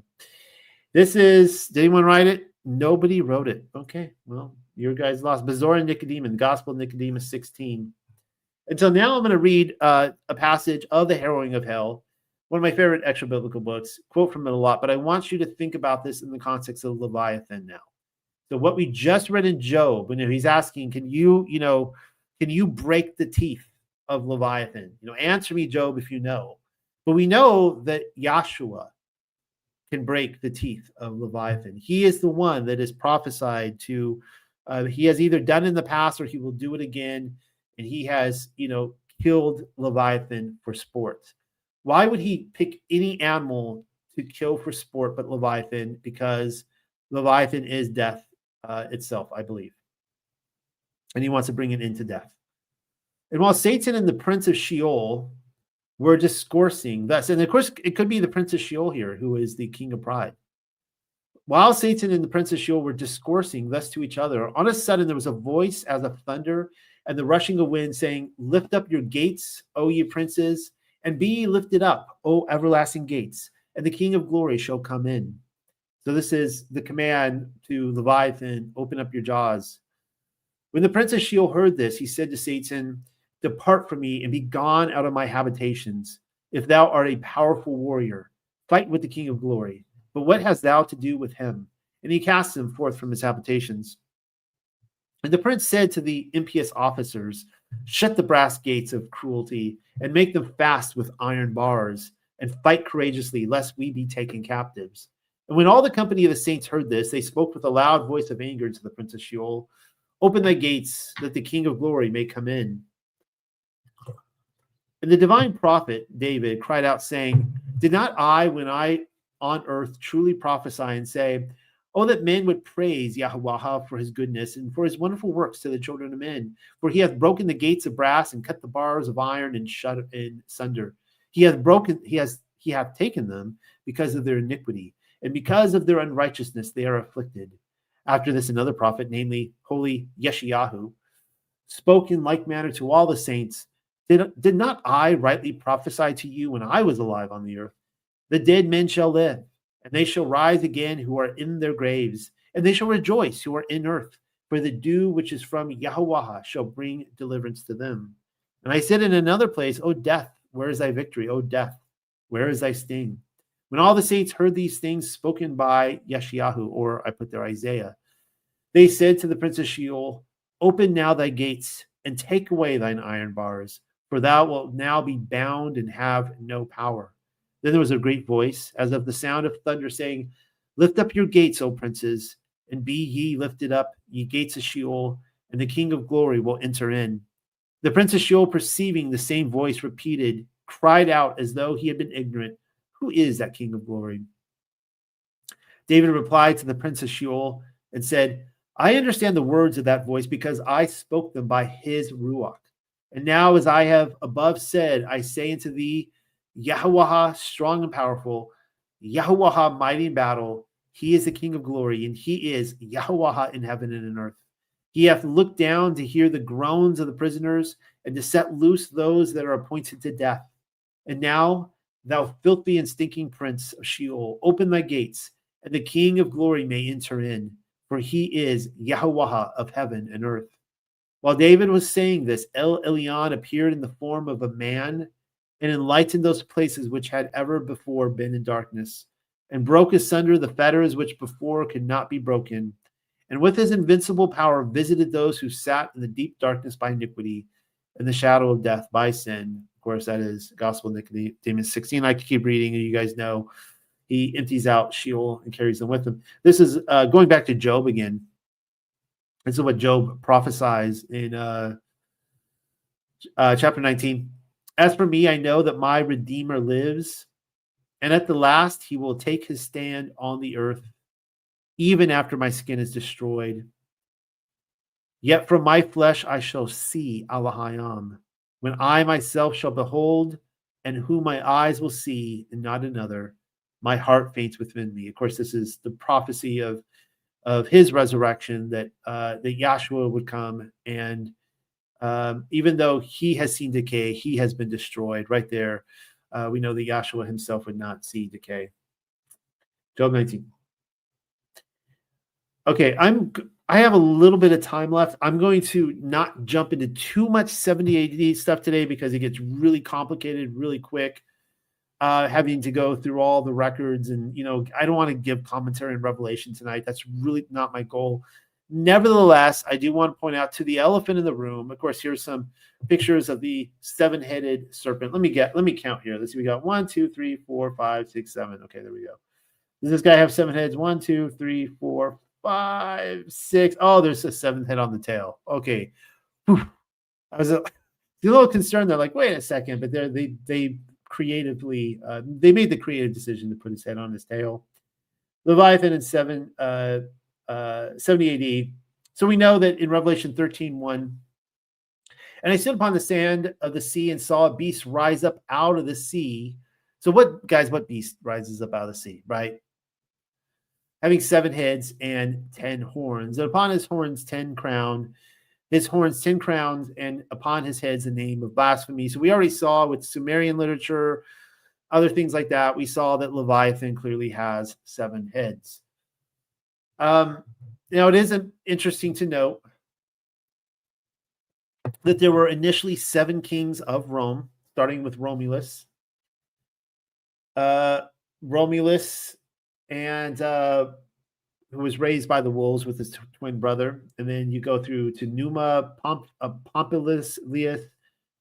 B: this is, did anyone write it? Nobody wrote it. Okay, well, your guys lost. Bezor and Nicodemus, the Gospel of Nicodemus 16. And so now I'm going to read a passage of the Harrowing of Hell, one of my favorite extra biblical books. Quote from it a lot, but I want you to think about this in the context of Leviathan now. So what we just read in Job, when he's asking, can you break the teeth of Leviathan? Answer me, Job, if you know. But we know that Yahshua can break the teeth of Leviathan. He is the one that is prophesied to. He has either done in the past or he will do it again. And he has, killed Leviathan for sport. Why would he pick any animal to kill for sport but Leviathan? Because Leviathan is death itself, I believe. And he wants to bring it into death. And while Satan and the prince of Sheol were discoursing thus, and of course it could be the prince of Sheol here, who is the king of pride. While Satan and the prince of Sheol were discoursing thus to each other, on a sudden there was a voice as of thunder and the rushing of wind, saying, lift up your gates, O ye princes, and be ye lifted up, O everlasting gates, and the King of glory shall come in. So this is the command to Leviathan, open up your jaws. When the prince of Sheol heard this, he said to Satan, depart from me and be gone out of my habitations. If thou art a powerful warrior, fight with the King of glory. But what hast thou to do with him? And he cast him forth from his habitations. And the prince said to the impious officers, shut the brass gates of cruelty and make them fast with iron bars, and fight courageously, lest we be taken captives. And when all the company of the saints heard this, they spoke with a loud voice of anger to the prince of Sheol, open thy gates, that the King of glory may come in. And the divine prophet David cried out, saying, did not I, when I on earth, truly prophesy and say, oh, that men would praise Yahweh for his goodness and for his wonderful works to the children of men. For he hath broken the gates of brass and cut the bars of iron and shut in sunder. He hath taken them because of their iniquity, and because of their unrighteousness they are afflicted. After this, another prophet, namely holy Yeshayahu, spoke in like manner to all the saints. Did not I rightly prophesy to you when I was alive on the earth? The dead men shall live, and they shall rise again who are in their graves, and they shall rejoice who are in earth, for the dew which is from Yahweh shall bring deliverance to them. And I said in another place, O death, where is thy victory? O death, where is thy sting? When all the saints heard these things spoken by Yeshayahu, or I put there Isaiah, they said to the prince of Sheol, open now thy gates and take away thine iron bars, for thou wilt now be bound and have no power. Then there was a great voice, as of the sound of thunder, saying, lift up your gates, O princes, and be ye lifted up, ye gates of Sheol, and the King of glory will enter in. The prince of Sheol, perceiving the same voice repeated, cried out as though he had been ignorant, who is that King of glory? David replied to the prince of Sheol and said, I understand the words of that voice because I spoke them by his Ruach. And now, as I have above said, I say unto thee, Yahuwah strong and powerful, Yahuwah mighty in battle, he is the King of glory, and he is Yahuwah in heaven and in earth. He hath looked down to hear the groans of the prisoners and to set loose those that are appointed to death. And now, thou filthy and stinking prince of Sheol, open thy gates, and the King of glory may enter in, for he is Yahuwah of heaven and earth. While David was saying this, El Elyon appeared in the form of a man and enlightened those places which had ever before been in darkness, and broke asunder the fetters which before could not be broken, and with his invincible power visited those who sat in the deep darkness by iniquity and the shadow of death by sin. Of course, that is Gospel of Nicodemus 16. I could keep reading, and you guys know he empties out Sheol and carries them with him. This is going back to Job again. This is what Job prophesies in chapter 19. As for me, I know that my Redeemer lives, and at the last he will take his stand on the earth, even after my skin is destroyed. Yet from my flesh I shall see Allahayam, when I myself shall behold, and whom my eyes will see, and not another. My heart faints within me. Of course, this is the prophecy of his resurrection, that Yahshua would come, and even though he has seen decay, he has been destroyed. Right there, we know that Yahshua himself would not see decay. Job 19. Okay, I have a little bit of time left. I'm going to not jump into too much 70 AD stuff today because it gets really complicated really quick. Having to go through all the records, and I don't want to give commentary on Revelation tonight. That's really not my goal. Nevertheless, I do want to point out to the elephant in the room. Of course, here's some pictures of the seven-headed serpent. Let me count here. Let's see. We got 1, 2, 3, 4, 5, 6, 7. Okay, there we go. Does this guy have 7 heads? 1, 2, 3, 4, 5, 6. Oh, there's a 7th head on the tail. Okay. Whew. I was a little concerned. They're like, wait a second, but they creatively, they made the creative decision to put his head on his tail. Leviathan in 70 AD. So we know that in Revelation 13:1, and I stood upon the sand of the sea and saw a beast rise up out of the sea. So what beast rises up out of the sea, right? Having 7 heads and 10 horns, and upon his horns 10 crowns, his horns 10 crowns, and upon his heads the name of blasphemy. So we already saw with Sumerian literature, other things like that, we saw that Leviathan clearly has 7 heads. Now, it is interesting to note that there were initially 7 kings of Rome, starting with Romulus. Romulus, and who was raised by the wolves with his twin brother. And then you go through to Numa, Pompilius,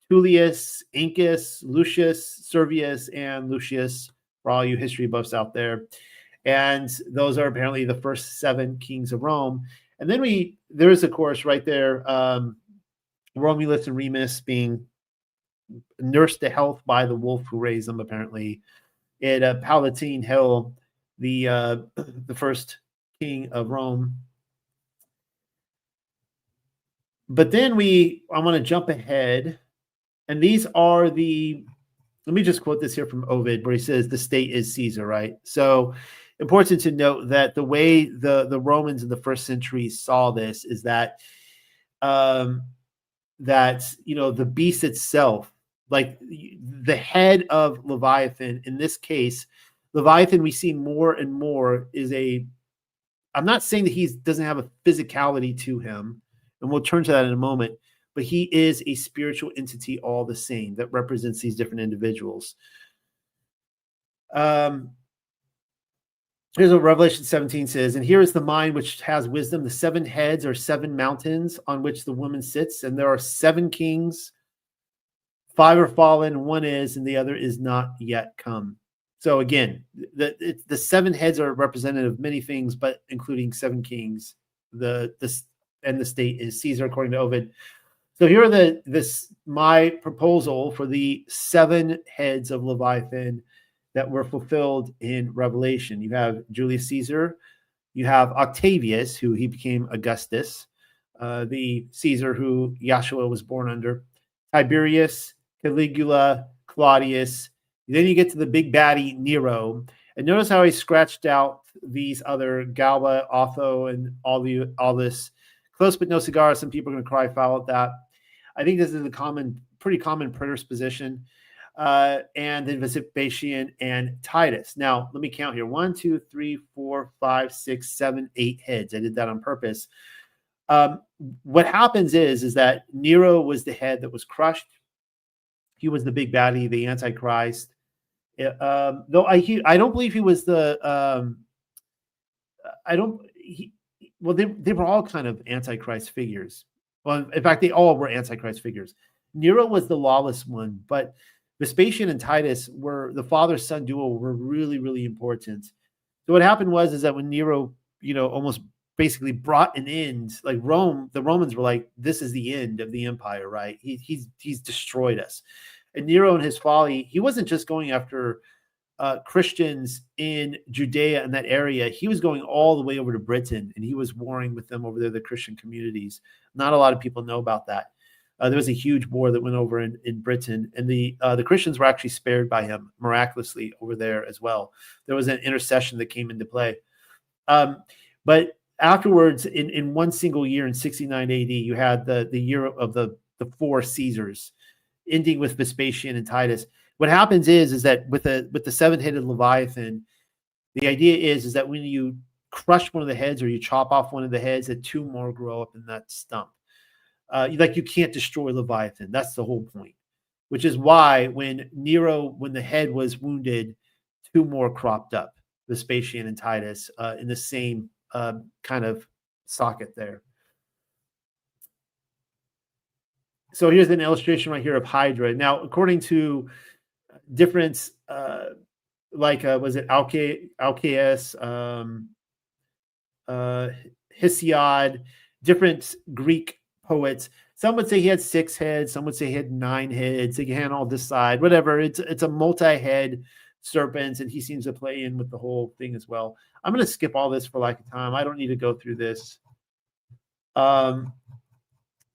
B: Tullius, Incus, Lucius, Servius, and Lucius, for all you history buffs out there. And those are apparently the first 7 kings of Rome. And then there is, of course, right there, Romulus and Remus being nursed to health by the wolf who raised them, apparently. At Palatine Hill, the first king of Rome. But then I want to jump ahead, and these are let me just quote this here from Ovid, where he says the state is Caesar, right? So important to note that the way the Romans in the first century saw this is that the beast itself, like the head of Leviathan, in this case, Leviathan, we see more and more I'm not saying that he doesn't have a physicality to him, and we'll turn to that in a moment, but he is a spiritual entity all the same that represents these different individuals. Here's what Revelation 17 says. And here is the mind which has wisdom. The 7 heads are 7 mountains on which the woman sits. And there are 7 kings. 5 are fallen, 1 is, and the other is not yet come. So again, the 7 heads are representative of many things, but including 7 kings. And the state is Caesar, according to Ovid. So here are my proposal for the 7 heads of Leviathan that were fulfilled in Revelation. You have Julius Caesar, you have Octavius, who he became Augustus, the Caesar who Yahshua was born under, Tiberius, Caligula, Claudius. Then you get to the big baddie Nero, and notice how he scratched out these other Galba, Otho, and all this. Close but no cigar. Some people are going to cry foul at that. I think this is a pretty common preterist position. And then Vespasian and Titus. Now, let me count here. 1, 2, 3, 4, 5, 6, 7, 8 heads. I did that on purpose. What happens is that Nero was the head that was crushed. He was the big baddie, the Antichrist. Though I don't believe he was the. They were all kind of Antichrist figures. Well, in fact, they all were Antichrist figures. Nero was the lawless one, but Vespasian and Titus were the father-son duo were really, really important. So what happened was that when Nero, almost basically brought an end, like Rome, the Romans were like, this is the end of the empire, right? He's destroyed us. And Nero, in his folly, he wasn't just going after Christians in Judea and that area. He was going all the way over to Britain, and he was warring with them over there, the Christian communities. Not a lot of people know about that. There was a huge war that went over in Britain, and the Christians were actually spared by him miraculously over there as well. There was an intercession that came into play. But afterwards, in one single year in 69 AD, you had the year of the 4 Caesars, ending with Vespasian and Titus. What happens is that with the 7-headed Leviathan, the idea is that when you crush one of the heads or you chop off one of the heads, that 2 more grow up in that stump. You can't destroy Leviathan. That's the whole point, which is why when the head was wounded, 2 more cropped up, Vespasian and Titus, in the same kind of socket there. So here's an illustration right here of Hydra. Now, according to different, was it Alcaeus, Hesiod, different Greek poets. Some would say he had 6 heads. Some would say he had 9 heads. They can't all decide. Whatever. It's a multi-head serpent, and he seems to play in with the whole thing as well. I'm going to skip all this for lack of time. I don't need to go through this.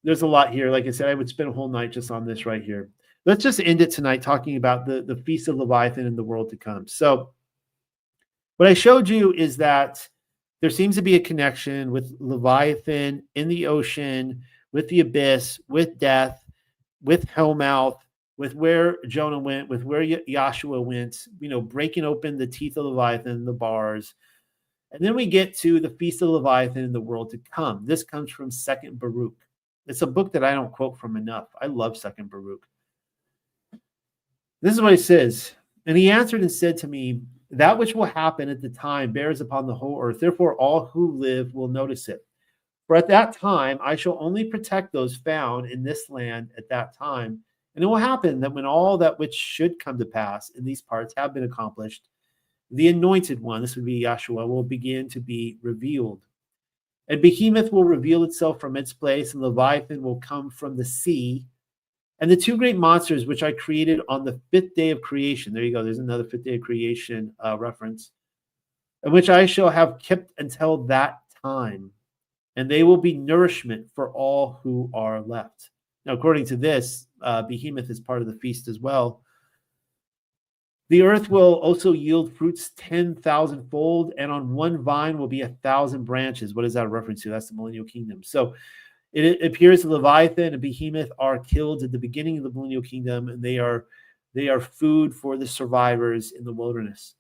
B: There's a lot here. Like I said, I would spend a whole night just on this right here. Let's just end it tonight talking about the Feast of Leviathan in the world to come. So what I showed you is that there seems to be a connection with Leviathan in the ocean, with the abyss, with death, with Hellmouth, with where Jonah went, with where Yahshua went, breaking open the teeth of Leviathan, the bars. And then we get to the Feast of Leviathan in the world to come. This comes from 2nd Baruch. It's a book that I don't quote from enough. I love 2nd Baruch. This is what it says. And he answered and said to me, that which will happen at the time bears upon the whole earth. Therefore, all who live will notice it. For at that time, I shall only protect those found in this land at that time. And it will happen that when all that which should come to pass in these parts have been accomplished, the anointed one, this would be Yahshua, will begin to be revealed. And Behemoth will reveal itself from its place, and Leviathan will come from the sea. And the 2 great monsters which I created on the 5th day of creation, there you go, there's another 5th day of creation reference, and which I shall have kept until that time, and they will be nourishment for all who are left. Now, according to this, Behemoth is part of the feast as well. The earth will also yield fruits 10,000-fold, and on one vine will be 1,000 branches. What is that a reference to? That's the millennial kingdom. So it appears that Leviathan and Behemoth are killed at the beginning of the millennial kingdom, and they are food for the survivors in the wilderness.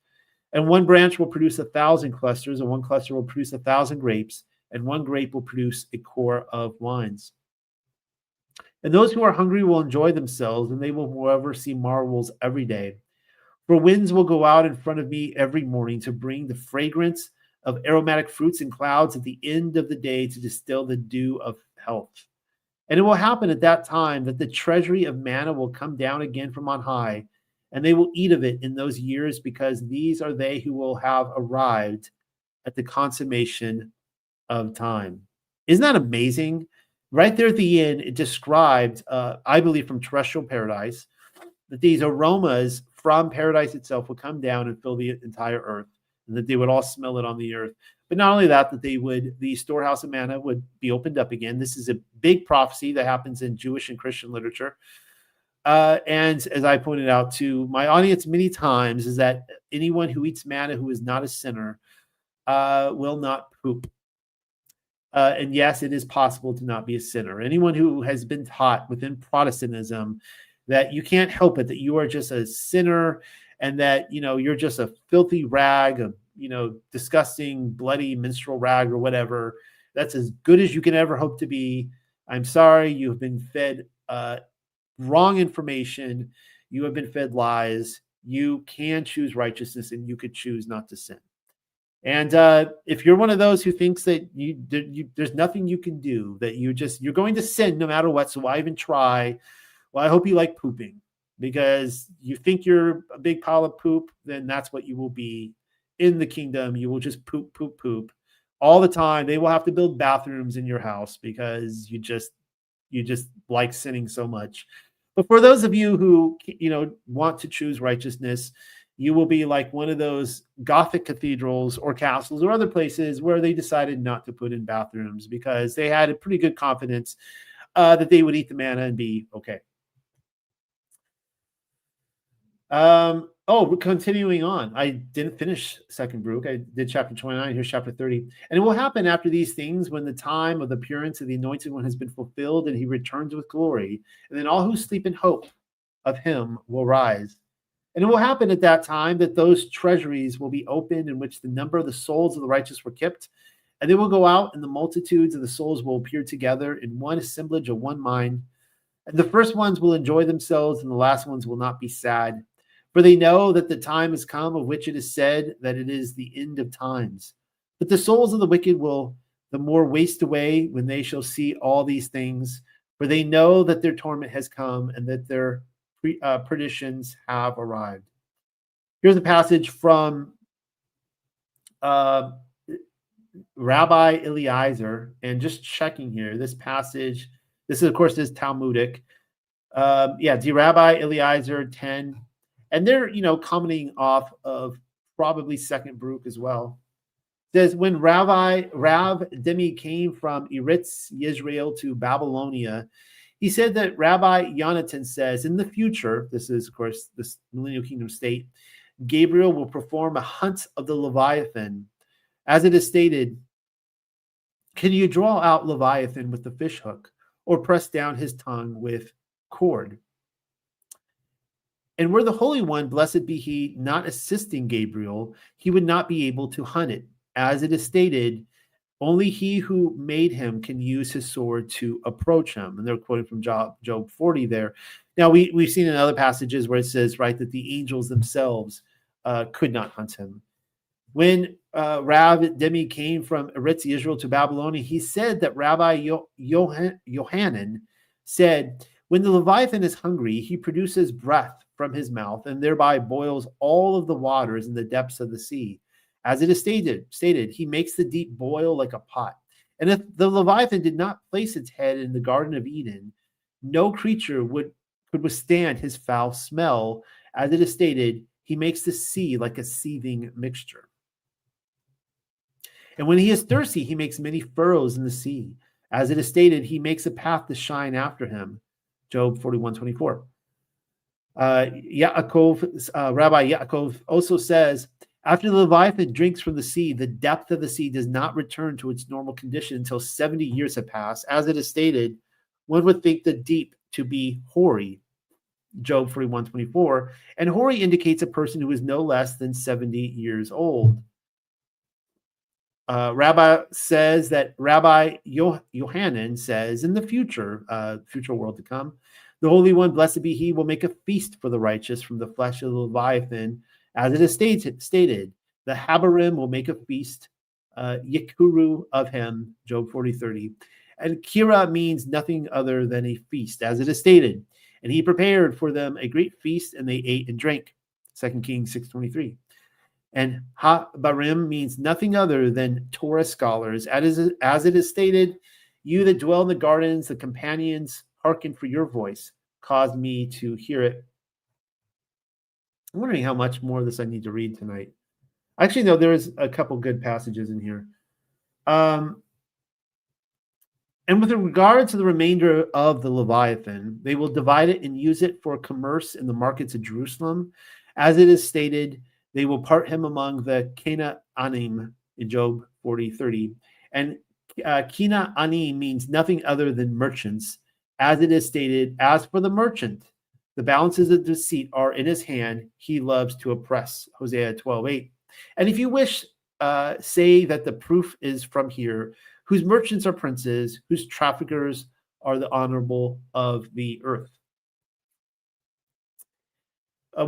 B: And one branch will produce 1,000 clusters, and one cluster will produce 1,000 grapes, and one grape will produce a core of wines. And those who are hungry will enjoy themselves, and they will moreover see marvels every day. For winds will go out in front of me every morning to bring the fragrance of aromatic fruits and clouds at the end of the day to distill the dew of health. And it will happen at that time that the treasury of manna will come down again from on high, and they will eat of it in those years, because these are they who will have arrived at the consummation of time. Isn't that amazing? Right there at the end, it described, I believe, from terrestrial paradise, that these aromas from paradise itself would come down and fill the entire earth, and that they would all smell it on the earth. But not only that, that the storehouse of manna would be opened up again. This is a big prophecy that happens in Jewish and Christian literature. And as I pointed out to my audience many times, is that anyone who eats manna who is not a sinner will not poop. And yes, it is possible to not be a sinner. Anyone who has been taught within Protestantism that you can't help it, that you are just a sinner, and that, you're just a filthy rag, a, disgusting, bloody menstrual rag or whatever, that's as good as you can ever hope to be. I'm sorry, you have been fed wrong information. You have been fed lies. You can choose righteousness, and you could choose not to sin. And if you're one of those who thinks that there's nothing you can do, that you're going to sin no matter what, so why even try? Well, I hope you like pooping, because you think you're a big pile of poop, then that's what you will be in the kingdom. You will just poop, poop, poop all the time. They will have to build bathrooms in your house because you just like sinning so much. But for those of you who, want to choose righteousness, you will be like one of those Gothic cathedrals or castles or other places where they decided not to put in bathrooms because they had a pretty good confidence that they would eat the manna and be okay. We're continuing on. I didn't finish second Baruch. I did chapter 29. Here's chapter 30. And it will happen after these things, when the time of the appearance of the Anointed One has been fulfilled and he returns with glory. And then all who sleep in hope of him will rise. And it will happen at that time that those treasuries will be opened, in which the number of the souls of the righteous were kept. And they will go out, and the multitudes of the souls will appear together in one assemblage of one mind. And the first ones will enjoy themselves, and the last ones will not be sad. For they know that the time has come of which it is said that it is the end of times. But the souls of the wicked will the more waste away when they shall see all these things. For they know that their torment has come, and that their perditions have arrived. Here's a passage from Rabbi Eliezer, and just checking here, this passage, this is, of course, is Talmudic. The Rabbi Eliezer 10, and they're, commenting off of probably second Baruch as well. It says, when Rav Demi came from Eretz Yisrael to Babylonia, he said that Rabbi Yonatan says, in the future, this is, of course, this Millennial Kingdom state, Gabriel will perform a hunt of the Leviathan. As it is stated, can you draw out Leviathan with the fish hook, or press down his tongue with cord? And were the Holy One, blessed be he, not assisting Gabriel, he would not be able to hunt it. As it is stated, only he who made him can use his sword to approach him. And they're quoting from Job 40 there. Now, we've seen in other passages where it says, right, that the angels themselves could not hunt him. When Rav Demi came from Eretz Yisrael to Babylonia, he said that Rabbi Yohanan said, when the Leviathan is hungry, he produces breath from his mouth and thereby boils all of the waters in the depths of the sea. As it is stated, he makes the deep boil like a pot. And if the Leviathan did not place its head in the Garden of Eden, no creature could withstand his foul smell. As it is stated, he makes the sea like a seething mixture. And when he is thirsty, he makes many furrows in the sea. As it is stated, he makes a path to shine after him. Job 41:24. Rabbi Yaakov also says, after the Leviathan drinks from the sea, the depth of the sea does not return to its normal condition until 70 years have passed. As it is stated, one would think the deep to be hoary. Job 41:24. And hoary indicates a person who is no less than 70 years old. Rabbi says that Rabbi Yohanan says in the future world to come, The Holy One, blessed be he, will make a feast for the righteous from the flesh of the Leviathan, as it is stated. The Habarim will make a feast, Yikuru of him, Job 40:30. And Kira means nothing other than a feast, as it is stated. And he prepared for them a great feast, and they ate and drank. 2 Kings 6:23. And Habarim means nothing other than Torah scholars, as it is stated, you that dwell in the gardens, the companions, hearken for your voice, caused me to hear it. I'm wondering how much more of this I need to read tonight. Actually, no, there is a couple good passages in here. And with regard to the remainder of the Leviathan, they will divide it and use it for commerce in the markets of Jerusalem. As it is stated, they will part him among the Canaanim in Job 40:30. And Canaanim means nothing other than merchants. As it is stated, as for the merchant, the balances of deceit are in his hand. He loves to oppress. Hosea 12:8. And if you wish, say that the proof is from here, whose merchants are princes, whose traffickers are the honorable of the earth. A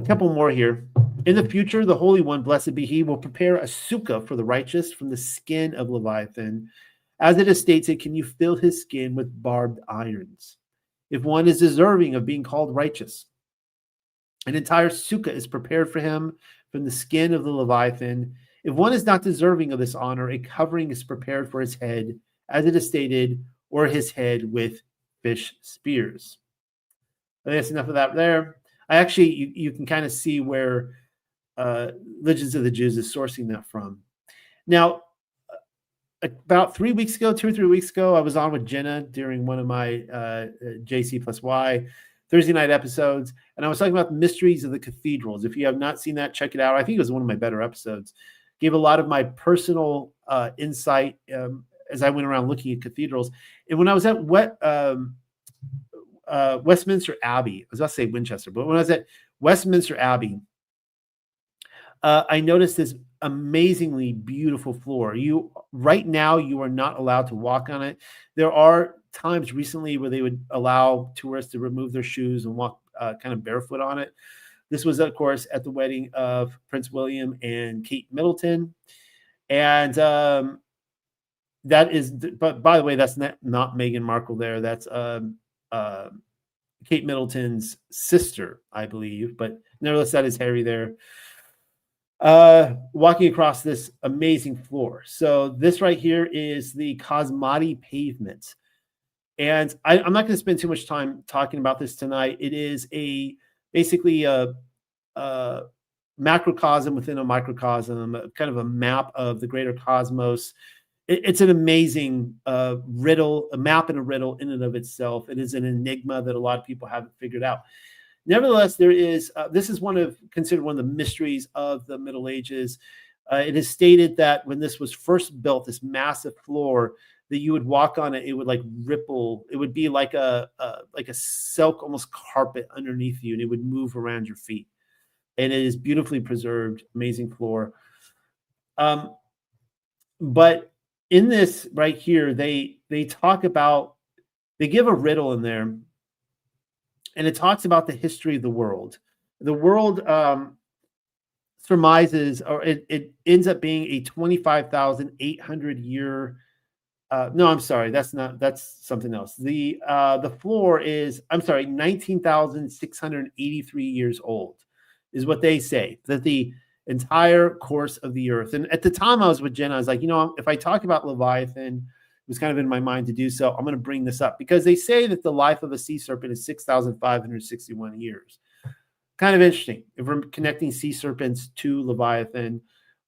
B: couple more here. In the future, the Holy One, blessed be he, will prepare a sukkah for the righteous from the skin of Leviathan. As it is stated, can you fill his skin with barbed irons? If one is deserving of being called righteous, an entire sukkah is prepared for him from the skin of the Leviathan. If one is not deserving of this honor, a covering is prepared for his head, as it is stated, or his head with fish spears. I think that's enough of that there. I actually, you can kind of see where Legends of the Jews is sourcing that from. Now, about 2 or 3 weeks ago, I was on with Jenna during one of my JC plus Y Thursday night episodes, and I was talking about the mysteries of the cathedrals. If you have not seen that, check it out. I think it was one of my better episodes. Gave a lot of my personal insight as I went around looking at cathedrals. And when I was at Westminster Abbey, I was about to say Winchester, but when I was at Westminster Abbey, I noticed this amazingly beautiful floor. Right now, you are not allowed to walk on it. There are times recently where they would allow tourists to remove their shoes and walk kind of barefoot on it. This was, of course, at the wedding of Prince William and Kate Middleton. And that is, but by the way, that's not Meghan Markle there. That's Kate Middleton's sister, I believe. But nevertheless, that is Harry there. Walking across this amazing floor. So this right here is the Cosmati pavement. And I'm not going to spend too much time talking about this tonight. It is basically a macrocosm within a microcosm, kind of a map of the greater cosmos. It's an amazing riddle, a map and a riddle in and of itself. It is an enigma that a lot of people haven't figured out. Nevertheless, there is, this is considered one of the mysteries of the Middle Ages. It is stated that when this was first built, this massive floor, that you would walk on it, it would like ripple. It would be like a silk, almost carpet underneath you, and it would move around your feet. And it is beautifully preserved, amazing floor. But in this right here, they talk about, they give a riddle in there, and it talks about the history of the world. The world surmises, or it ends up being a 25,800 year. No, I'm sorry. That's something else. The floor is, 19,683 years old is what they say, that the entire course of the earth. And at the time I was with Jenna, I was like, if I talk about Leviathan, it was kind of in my mind to do so, I'm going to bring this up because they say that the life of a sea serpent is 6,561 years. Kind of interesting. If we're connecting sea serpents to Leviathan,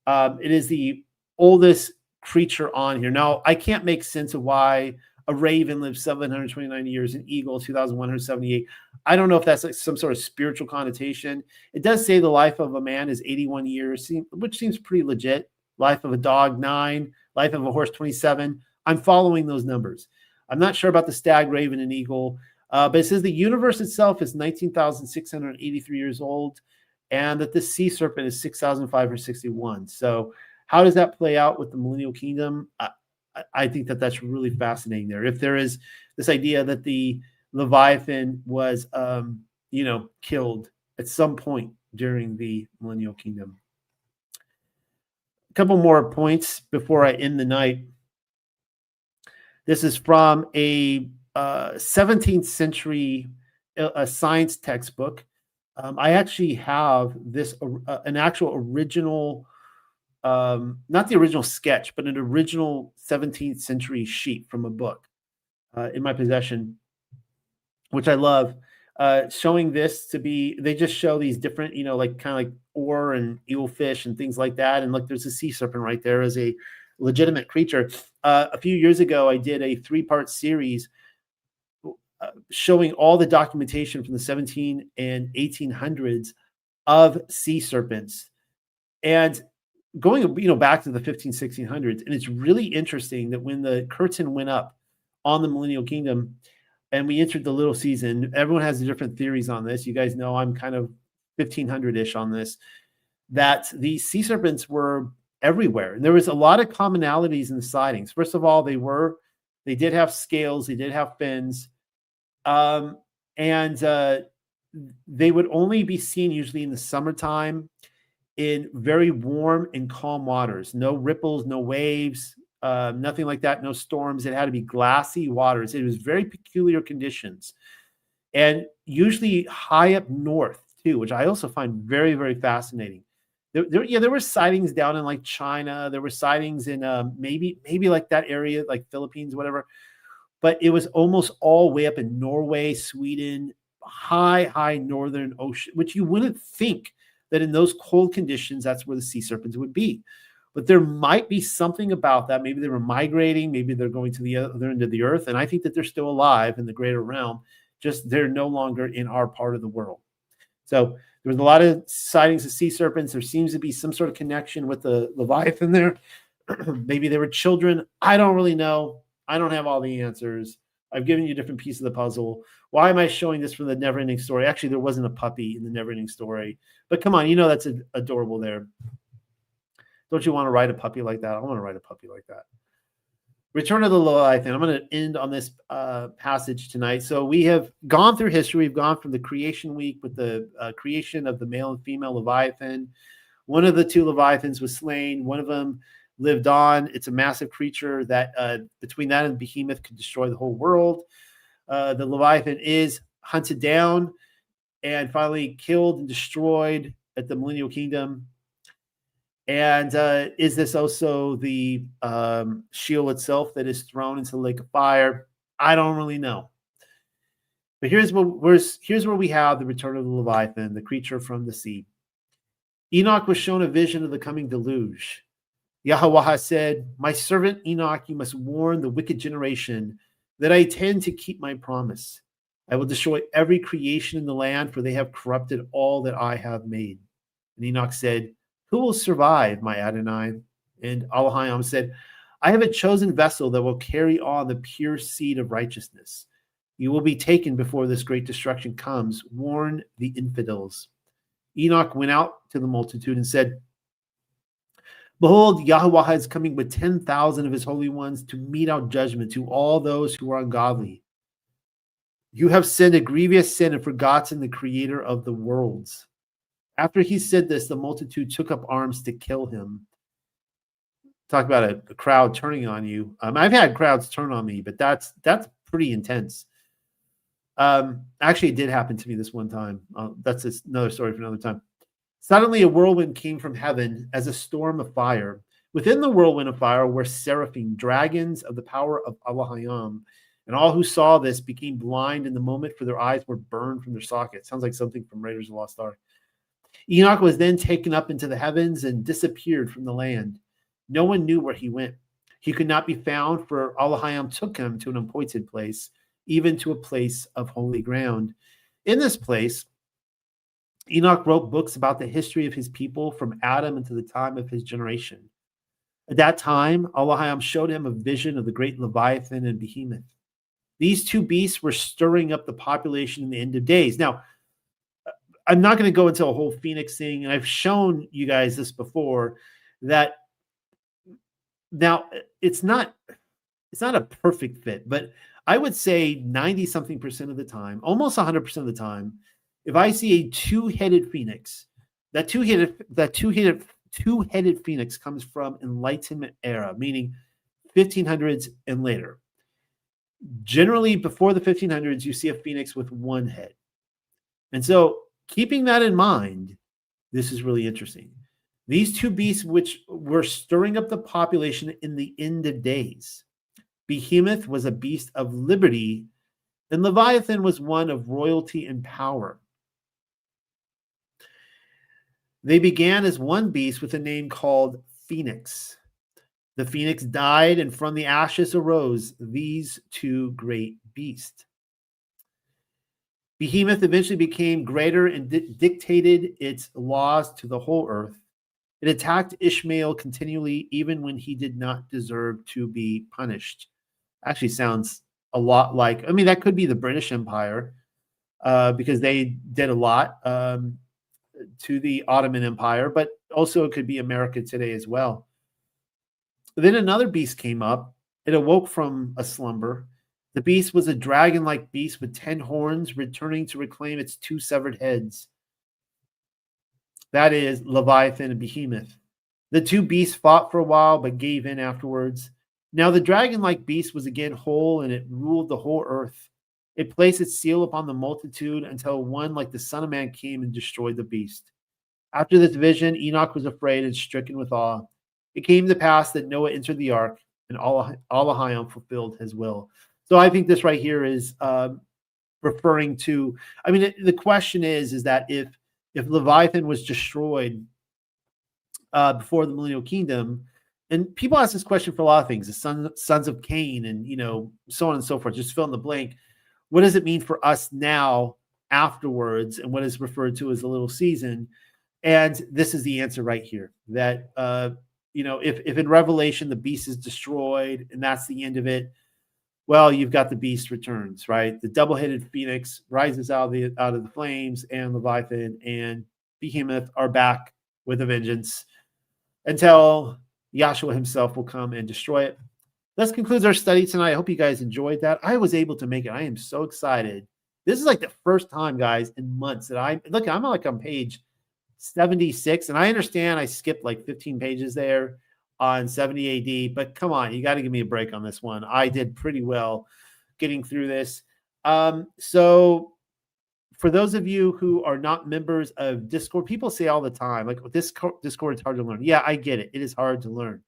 B: it is the oldest creature on here. Now, I can't make sense of why a raven lives 729 years, an eagle 2,178. I don't know if that's like some sort of spiritual connotation. It does say the life of a man is 81 years, which seems pretty legit. Life of a dog, 9. Life of a horse, 27. I'm following those numbers. I'm not sure about the stag, raven, and eagle, but it says the universe itself is 19,683 years old, and that the sea serpent is 6,561. So how does that play out with the Millennial Kingdom? I think that that's really fascinating there. If there is this idea that the Leviathan was, killed at some point during the Millennial Kingdom. A couple more points before I end the night. This is from a 17th century a science textbook. I actually have this an actual original, not the original sketch, but an original 17th century sheet from a book in my possession, which I love. Showing this to be, they just show these different, like kind of like oar and eelfish and things like that. And look, there's a sea serpent right there as a legitimate creature. A few years ago, I did a 3-part series showing all the documentation from the 17 and 1800s of sea serpents, and going back to the 1600s. And it's really interesting that when the curtain went up on the Millennial Kingdom and we entered the little season, everyone has different theories on this. You guys know I'm kind of 1500-ish on this, that the sea serpents were everywhere. And there was a lot of commonalities in the sightings. First of all, they did have scales, they did have fins, and they would only be seen usually in the summertime in very warm and calm waters. No ripples, no waves, nothing like that, no storms. It had to be glassy waters. It was very peculiar conditions, and usually high up north too, which I also find very, very fascinating. There were sightings down in like China. There were sightings in maybe like that area, like Philippines, whatever. But it was almost all way up in Norway, Sweden, high northern ocean, which you wouldn't think that in those cold conditions, that's where the sea serpents would be. But there might be something about that. Maybe they were migrating. Maybe they're going to the other end of the earth. And I think that they're still alive in the greater realm, just they're no longer in our part of the world. So there was a lot of sightings of sea serpents. There seems to be some sort of connection with the Leviathan there. Maybe they were children. I don't really know. I don't have all the answers. I've given you different pieces of the puzzle. Why am I showing this from the Never-Ending Story? Actually, there wasn't a puppy in the Never-Ending Story. But come on, that's adorable there. Don't you want to ride a puppy like that? I want to ride a puppy like that. Return of the Leviathan. I'm going to end on this passage tonight. So we have gone through history. We've gone from the creation week with the creation of the male and female Leviathan. One of the two Leviathans was slain. One of them lived on. It's a massive creature that between that and the behemoth could destroy the whole world. The Leviathan is hunted down and finally killed and destroyed at the Millennial Kingdom. And is this also the Sheol itself that is thrown into the lake of fire? I don't really know. But here's where we have the return of the Leviathan, the creature from the sea. Enoch was shown a vision of the coming deluge. Yahweh said, "My servant Enoch, you must warn the wicked generation that I intend to keep my promise. I will destroy every creation in the land, for they have corrupted all that I have made." And Enoch said, "Who will survive, my Adonai?" And Elohim said, "I have a chosen vessel that will carry on the pure seed of righteousness. You will be taken before this great destruction comes. Warn the infidels." Enoch went out to the multitude and said, "Behold, Yahweh is coming with 10,000 of his holy ones to mete out judgment to all those who are ungodly. You have sinned a grievous sin and forgotten the creator of the worlds." After he said this, the multitude took up arms to kill him. Talk about a crowd turning on you. I've had crowds turn on me, but that's pretty intense. Actually, it did happen to me this one time. That's another story for another time. Suddenly, a whirlwind came from heaven as a storm of fire. Within the whirlwind of fire were seraphim, dragons of the power of Elohim. And all who saw this became blind in the moment, for their eyes were burned from their sockets. Sounds like something from Raiders of the Lost Ark. Enoch was then taken up into the heavens and disappeared from the land. No one knew where he went. He could not be found, for Elohim took him to an appointed place, even to a place of holy ground. In this place, Enoch wrote books about the history of his people from Adam into the time of his generation. At that time, Elohim showed him a vision of the great Leviathan and Behemoth. These two beasts were stirring up the population in the end of days. Now, I'm not going to go into a whole Phoenix thing, and I've shown you guys this before, that now it's not a perfect fit, but I would say 90-something% of the time, almost 100% of the time, if I see a two-headed phoenix, that two-headed phoenix comes from Enlightenment era, meaning 1500s and later. Generally, before the 1500s, you see a phoenix with one head. And so, keeping that in mind, this is really interesting. These two beasts, which were stirring up the population in the end of days. Behemoth was a beast of liberty, and Leviathan was one of royalty and power. They began as one beast with a name called Phoenix. The phoenix died, and from the ashes arose these two great beasts. Behemoth eventually became greater and dictated its laws to the whole earth. It attacked Ishmael continually, even when he did not deserve to be punished. Actually sounds a lot like, I mean, that could be the British Empire, because they did a lot to the Ottoman Empire, but also it could be America today as well. Then another beast came up. It awoke from a slumber. The beast was a dragon-like beast with 10 horns, returning to reclaim its 2 severed heads. That is Leviathan and Behemoth. The two beasts fought for a while, but gave in afterwards. Now the dragon-like beast was again whole, and it ruled the whole earth. It placed its seal upon the multitude until one like the Son of Man came and destroyed the beast. After this vision, Enoch was afraid and stricken with awe. It came to pass that Noah entered the ark, and Elohim fulfilled his will. So I think this right here is referring to, I mean, the question is that if Leviathan was destroyed before the Millennial Kingdom, and people ask this question for a lot of things, the sons of Cain and, so on and so forth, just fill in the blank. What does it mean for us now afterwards, and what is referred to as a little season? And this is the answer right here, that, if in Revelation the beast is destroyed and that's the end of it, well, you've got the beast returns, right? The double-headed phoenix rises out of the flames, and Leviathan and Behemoth are back with a vengeance until Yahshua himself will come and destroy it. That concludes our study tonight. I hope you guys enjoyed that. I was able to make it. I am so excited. This is like the first time, guys, in months that I'm like on page 76, and I understand I skipped like 15 pages there on 70 AD, but come on, you got to give me a break on this one. I did pretty well getting through this. So for those of you who are not members of Discord, people say all the time, like, Discord is hard to learn. Yeah, I get it. It is hard to learn.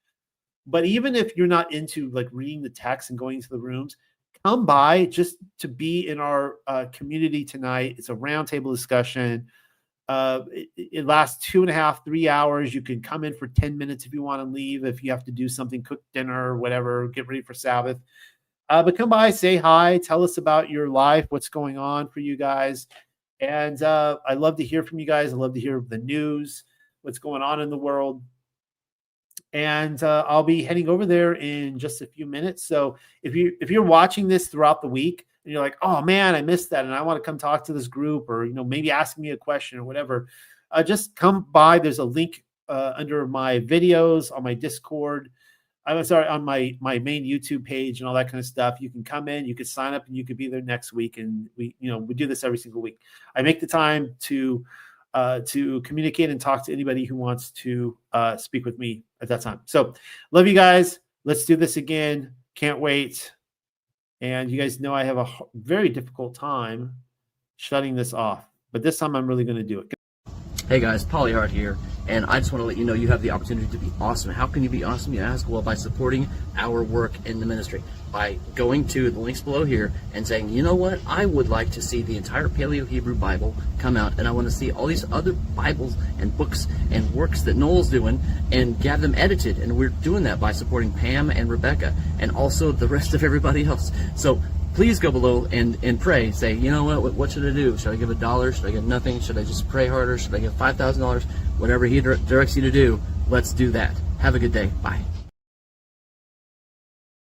B: But even if you're not into like reading the text and going to the rooms, come by just to be in our community tonight. It's a roundtable discussion. It lasts 2.5, 3 hours. You can come in for 10 minutes if you want to leave, if you have to do something, cook dinner or whatever, get ready for Sabbath. But come by, say hi, tell us about your life, what's going on for you guys. And I love to hear from you guys. I love to hear the news, what's going on in the world. And I'll be heading over there in just a few minutes. So if you're watching this throughout the week, and you're like, oh man, I missed that, and I want to come talk to this group, or maybe ask me a question or whatever, just come by. There's a link under my videos on my Discord. I'm sorry, on my main YouTube page and all that kind of stuff. You can come in, you can sign up, and you could be there next week. And we do this every single week. I make the time to communicate and talk to anybody who wants to speak with me at that time. So love you guys. Let's do this again. Can't wait. And you guys know I have a very difficult time shutting this off. But this time I'm really going to do it.
C: Hey guys, Polyhard here, and I just want to let you know you have the opportunity to be awesome. How can you be awesome, you ask? Well, by supporting our work in the ministry, by going to the links below here and saying, you know what, I would like to see the entire Paleo-Hebrew Bible come out, and I want to see all these other Bibles and books and works that Noel's doing and have them edited, and we're doing that by supporting Pam and Rebecca and also the rest of everybody else. So please go below and pray. Say, you know what should I do? Should I give $1? Should I give nothing? Should I just pray harder? Should I give $5,000? Whatever he directs you to do, let's do that. Have a good day. Bye.